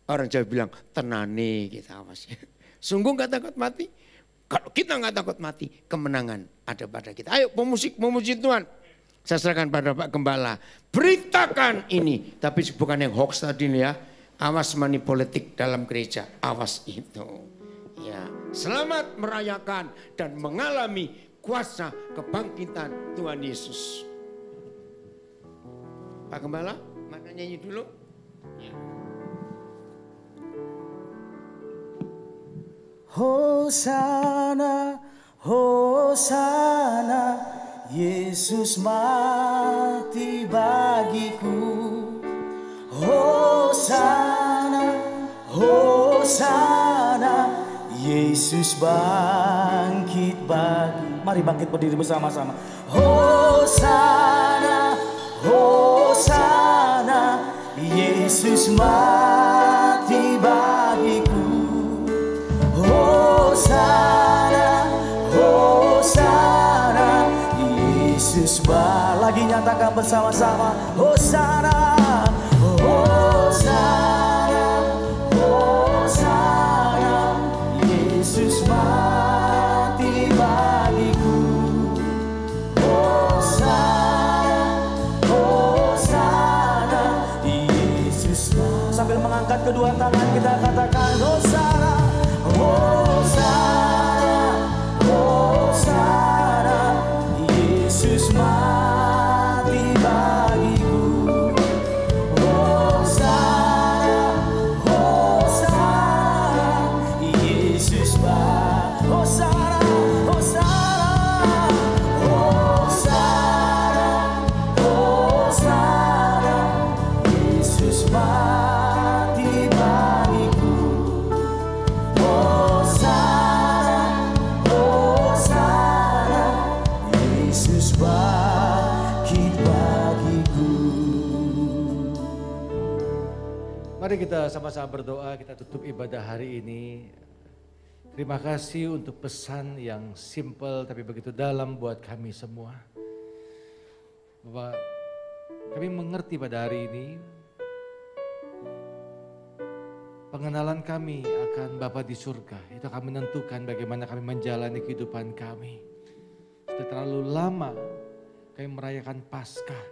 Orang Jawa bilang tenane kita awas ya. Sungguh nggak takut mati? Kalau kita nggak takut mati, kemenangan ada pada kita. Ayo pemusik memuji Tuhan. Saya serahkan pada Pak Gembala. Beritakan ini. Tapi bukan yang hoax tadi ya. Awas money politik dalam gereja. Awas itu. Ya, selamat merayakan dan mengalami kuasa kebangkitan Tuhan Yesus. Pak Gembala, mana nyanyi dulu? Ya. Hosana, Hosana, Yesus mati bagiku. Hosana, Hosana, Yesus bangkit bagi. Mari bangkit berdiri bersama-sama. Hosana, Hosana, Yesus mati bagiku. Hosana, Hosana, Yesus lagi nyatakan bersama-sama. Hosana, Hosana, Hosana, Yesus mati bagiku. Hosana, Hosana, Yesus. Sambil mengangkat kedua tangan kita katakan Hosana, Hosana, Hosana, Yesus mati bagiku. Hosana, Hosana, Yesus mati. Hosana, Hosana, Hosana, Hosana, Yesus mati bagiku. Hosana, Hosana, Yesus bangkit bagiku. Mari kita sama-sama berdoa, kita tutup ibadah hari ini. Terima kasih untuk pesan yang simple tapi begitu dalam buat kami semua. Bapak, kami mengerti pada hari ini pengenalan kami akan Bapa di surga. Itu akan menentukan bagaimana kami menjalani kehidupan kami. Sudah terlalu lama kami merayakan Paskah,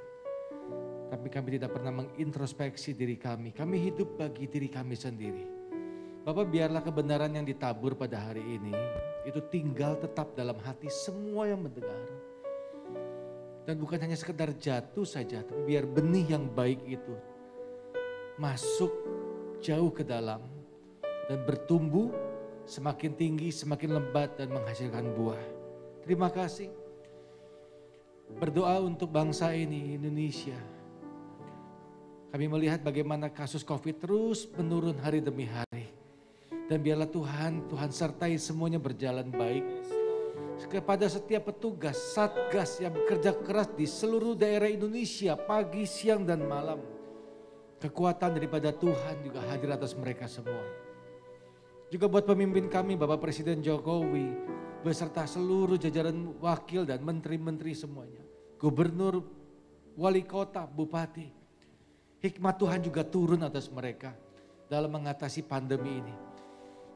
tapi kami tidak pernah mengintrospeksi diri kami. Kami hidup bagi diri kami sendiri. Bapak, biarlah kebenaran yang ditabur pada hari ini itu tinggal tetap dalam hati semua yang mendengar. Dan bukan hanya sekedar jatuh saja, tapi biar benih yang baik itu masuk jauh ke dalam dan bertumbuh semakin tinggi, semakin lebat dan menghasilkan buah. Terima kasih. Berdoa untuk bangsa ini, Indonesia. Kami melihat bagaimana kasus COVID terus menurun hari demi hari. Dan biarlah Tuhan sertai semuanya berjalan baik. Kepada setiap petugas, satgas yang bekerja keras di seluruh daerah Indonesia, pagi, siang, dan malam. Kekuatan daripada Tuhan juga hadir atas mereka semua. Juga buat pemimpin kami, Bapak Presiden Jokowi, beserta seluruh jajaran wakil dan menteri-menteri semuanya. Gubernur, wali kota, bupati. Hikmat Tuhan juga turun atas mereka dalam mengatasi pandemi ini.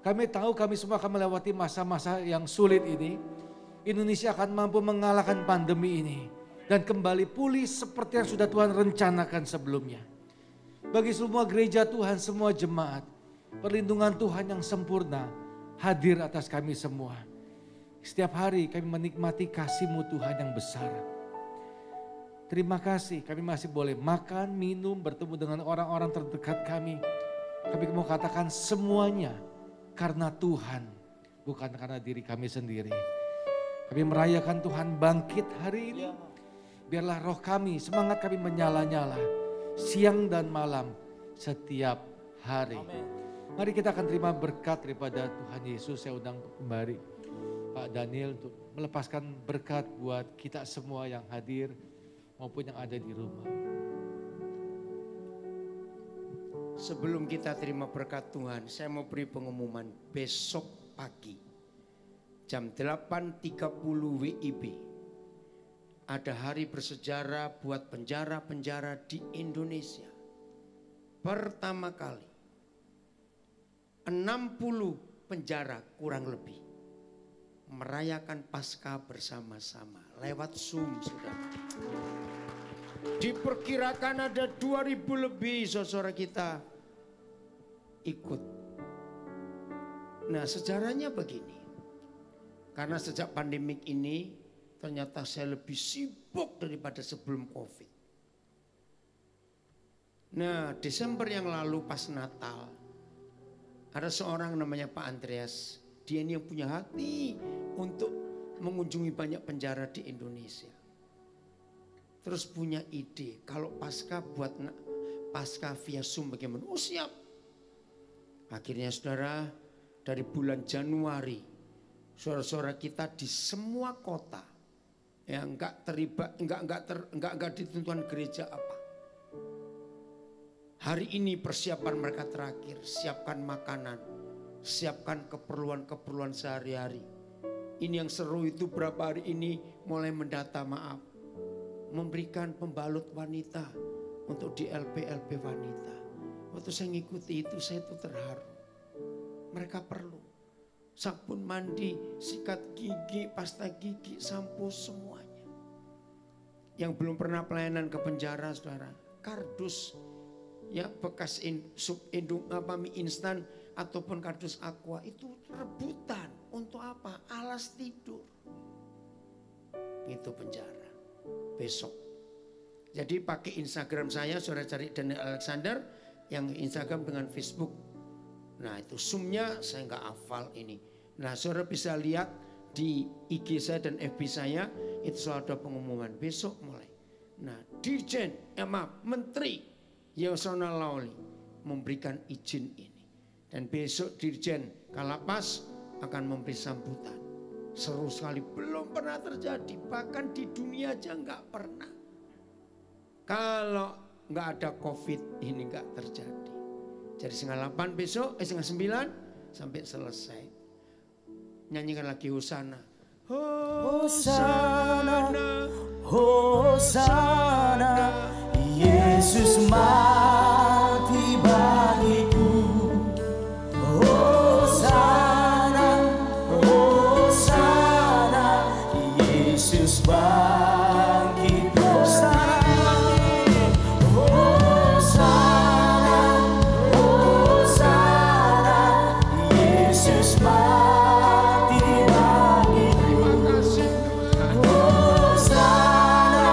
Kami tahu kami semua akan melewati masa-masa yang sulit ini. Indonesia akan mampu mengalahkan pandemi ini. Dan kembali pulih seperti yang sudah Tuhan rencanakan sebelumnya. Bagi semua gereja Tuhan, semua jemaat, perlindungan Tuhan yang sempurna hadir atas kami semua. Setiap hari kami menikmati kasih-Mu Tuhan yang besar. Terima kasih kami masih boleh makan, minum, bertemu dengan orang-orang terdekat kami. Kami mau katakan semuanya karena Tuhan, bukan karena diri kami sendiri. Kami merayakan Tuhan bangkit hari ini. Biarlah roh kami, semangat kami menyala-nyala siang dan malam setiap hari. Amen. Mari kita akan terima berkat daripada Tuhan Yesus. Saya undang kembali Pak Daniel untuk melepaskan berkat buat kita semua yang hadir maupun yang ada di rumah. Sebelum kita terima berkat Tuhan, saya mau beri pengumuman besok pagi jam 8.30 WIB. Ada hari bersejarah buat penjara-penjara di Indonesia. Pertama kali 60 penjara kurang lebih merayakan Paskah bersama-sama lewat Zoom, saudara. Diperkirakan ada 2.000 lebih saudara kita ikut. Nah, sejarahnya begini. Karena sejak pandemik ini ternyata saya lebih sibuk daripada sebelum COVID. Nah, Desember yang lalu pas Natal, ada seorang namanya Pak Andreas. Dia ini yang punya hati untuk mengunjungi banyak penjara di Indonesia. Terus punya ide, kalau Paskah buat Paskah via Zoom bagaimana? Oh siap. Akhirnya saudara, dari bulan Januari, saudara-saudara kita di semua kota yang enggak terlibat, enggak ditentukan gereja apa. Hari ini persiapan mereka terakhir, siapkan makanan, siapkan keperluan-keperluan sehari-hari. Ini yang seru itu berapa hari ini mulai mendata memberikan pembalut wanita untuk di LP wanita. Waktu saya ngikuti itu saya itu terharu. Mereka perlu sabun mandi, sikat gigi, pasta gigi, sampo semuanya. Yang belum pernah pelayanan ke penjara saudara, kardus ya bekas mie instan ataupun kardus aqua itu rebutan untuk apa? Alas tidur. Itu penjara besok. Jadi pakai Instagram saya, saudara cari Daniel Alexander yang Instagram dengan Facebook. Nah itu Zoom-nya saya nggak hafal ini. Nah saudara bisa lihat di IG saya dan FB saya itu selalu ada pengumuman besok mulai. Nah Dirjen, Menteri Yasona Lawli memberikan izin ini. Dan besok Dirjen Kalapas akan memberi sambutan. Seru sekali, belum pernah terjadi. Bahkan di dunia aja nggak pernah. Kalau nggak ada COVID ini nggak terjadi. Jadi 8 besok, 9 sampai selesai. Nyanyikan lagi Hosana. Hosana, Hosana, Yesus mati bagiku. Hosana, Hosana, Yesus bangkit. Hosana, Hosana, Hosana, Yesus mati bagiku. Hosana,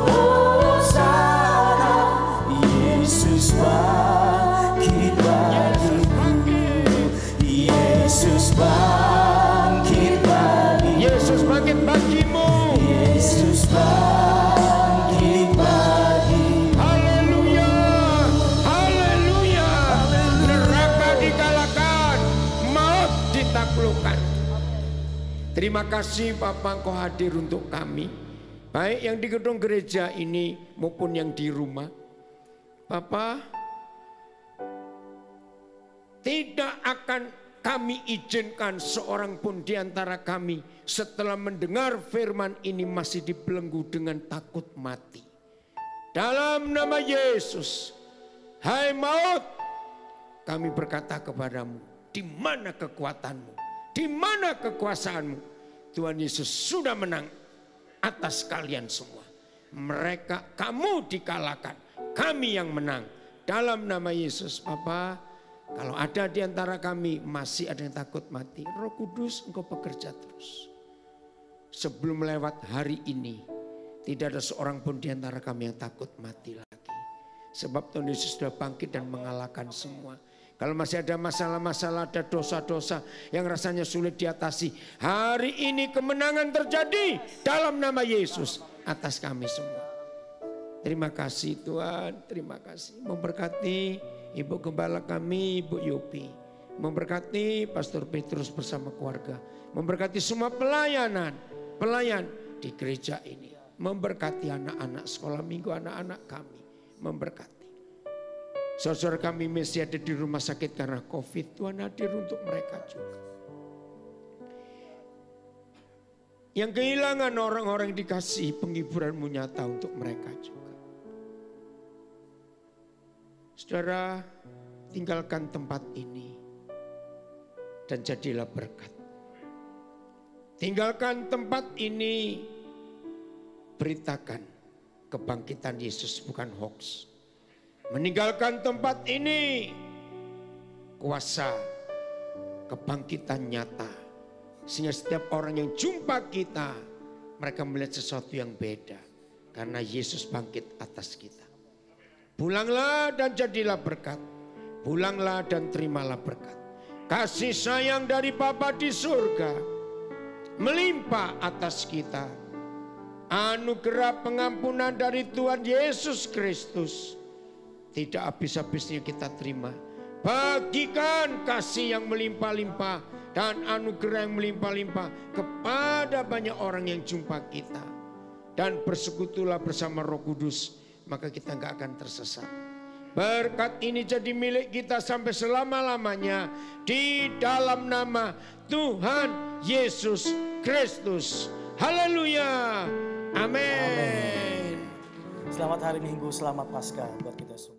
Hosana, Yesus bangkit bagiku. Yesus bangkit bagiku. Yesus bangkit bagimu. Yesus bangkit bagiku. Haleluya, haleluya. Neraka dikalahkan, maut ditaklukkan. Terima kasih Bapak Engkau hadir untuk kami. Baik yang di gedung gereja ini maupun yang di rumah. Bapak, tidak akan kami izinkan seorang pun di antara kami setelah mendengar firman ini masih dibelenggu dengan takut mati. Dalam nama Yesus, hai maut, kami berkata kepadamu, di mana kekuatanmu, di mana kekuasaanmu? Tuhan Yesus sudah menang atas kalian semua. Mereka, kamu dikalahkan, kami yang menang. Dalam nama Yesus, Bapa, kalau ada di antara kami masih ada yang takut mati, Roh Kudus Engkau bekerja terus. Sebelum lewat hari ini, tidak ada seorang pun di antara kami yang takut mati lagi. Sebab Tuhan Yesus sudah bangkit dan mengalahkan semua. Kalau masih ada masalah-masalah, ada dosa-dosa yang rasanya sulit diatasi, hari ini kemenangan terjadi dalam nama Yesus atas kami semua. Terima kasih Tuhan, terima kasih. Memberkati Ibu Gembala kami, Ibu Yopi. Memberkati Pastor Petrus bersama keluarga. Memberkati semua pelayan di gereja ini. Memberkati anak-anak sekolah minggu, anak-anak kami. Memberkati. Saudara kami masih ada di rumah sakit karena COVID. Tuhan hadir untuk mereka juga. Yang kehilangan orang-orang dikasih penghiburanmu nyata untuk mereka juga. Saudara, tinggalkan tempat ini dan jadilah berkat. Tinggalkan tempat ini, beritakan kebangkitan Yesus bukan hoax. Meninggalkan tempat ini, kuasa kebangkitan nyata. Sehingga setiap orang yang jumpa kita, mereka melihat sesuatu yang beda. Karena Yesus bangkit atas kita. Pulanglah dan jadilah berkat. Pulanglah dan terimalah berkat. Kasih sayang dari Bapa di surga melimpah atas kita. Anugerah pengampunan dari Tuhan Yesus Kristus tidak habis-habisnya kita terima. Bagikan kasih yang melimpah-limpah dan anugerah yang melimpah-limpah kepada banyak orang yang jumpa kita. Dan bersekutulah bersama Roh Kudus, maka kita nggak akan tersesat. Berkat ini jadi milik kita sampai selama-lamanya di dalam nama Tuhan Yesus Kristus. Haleluya. Amin. Selamat hari Minggu, selamat Paskah buat kita semua.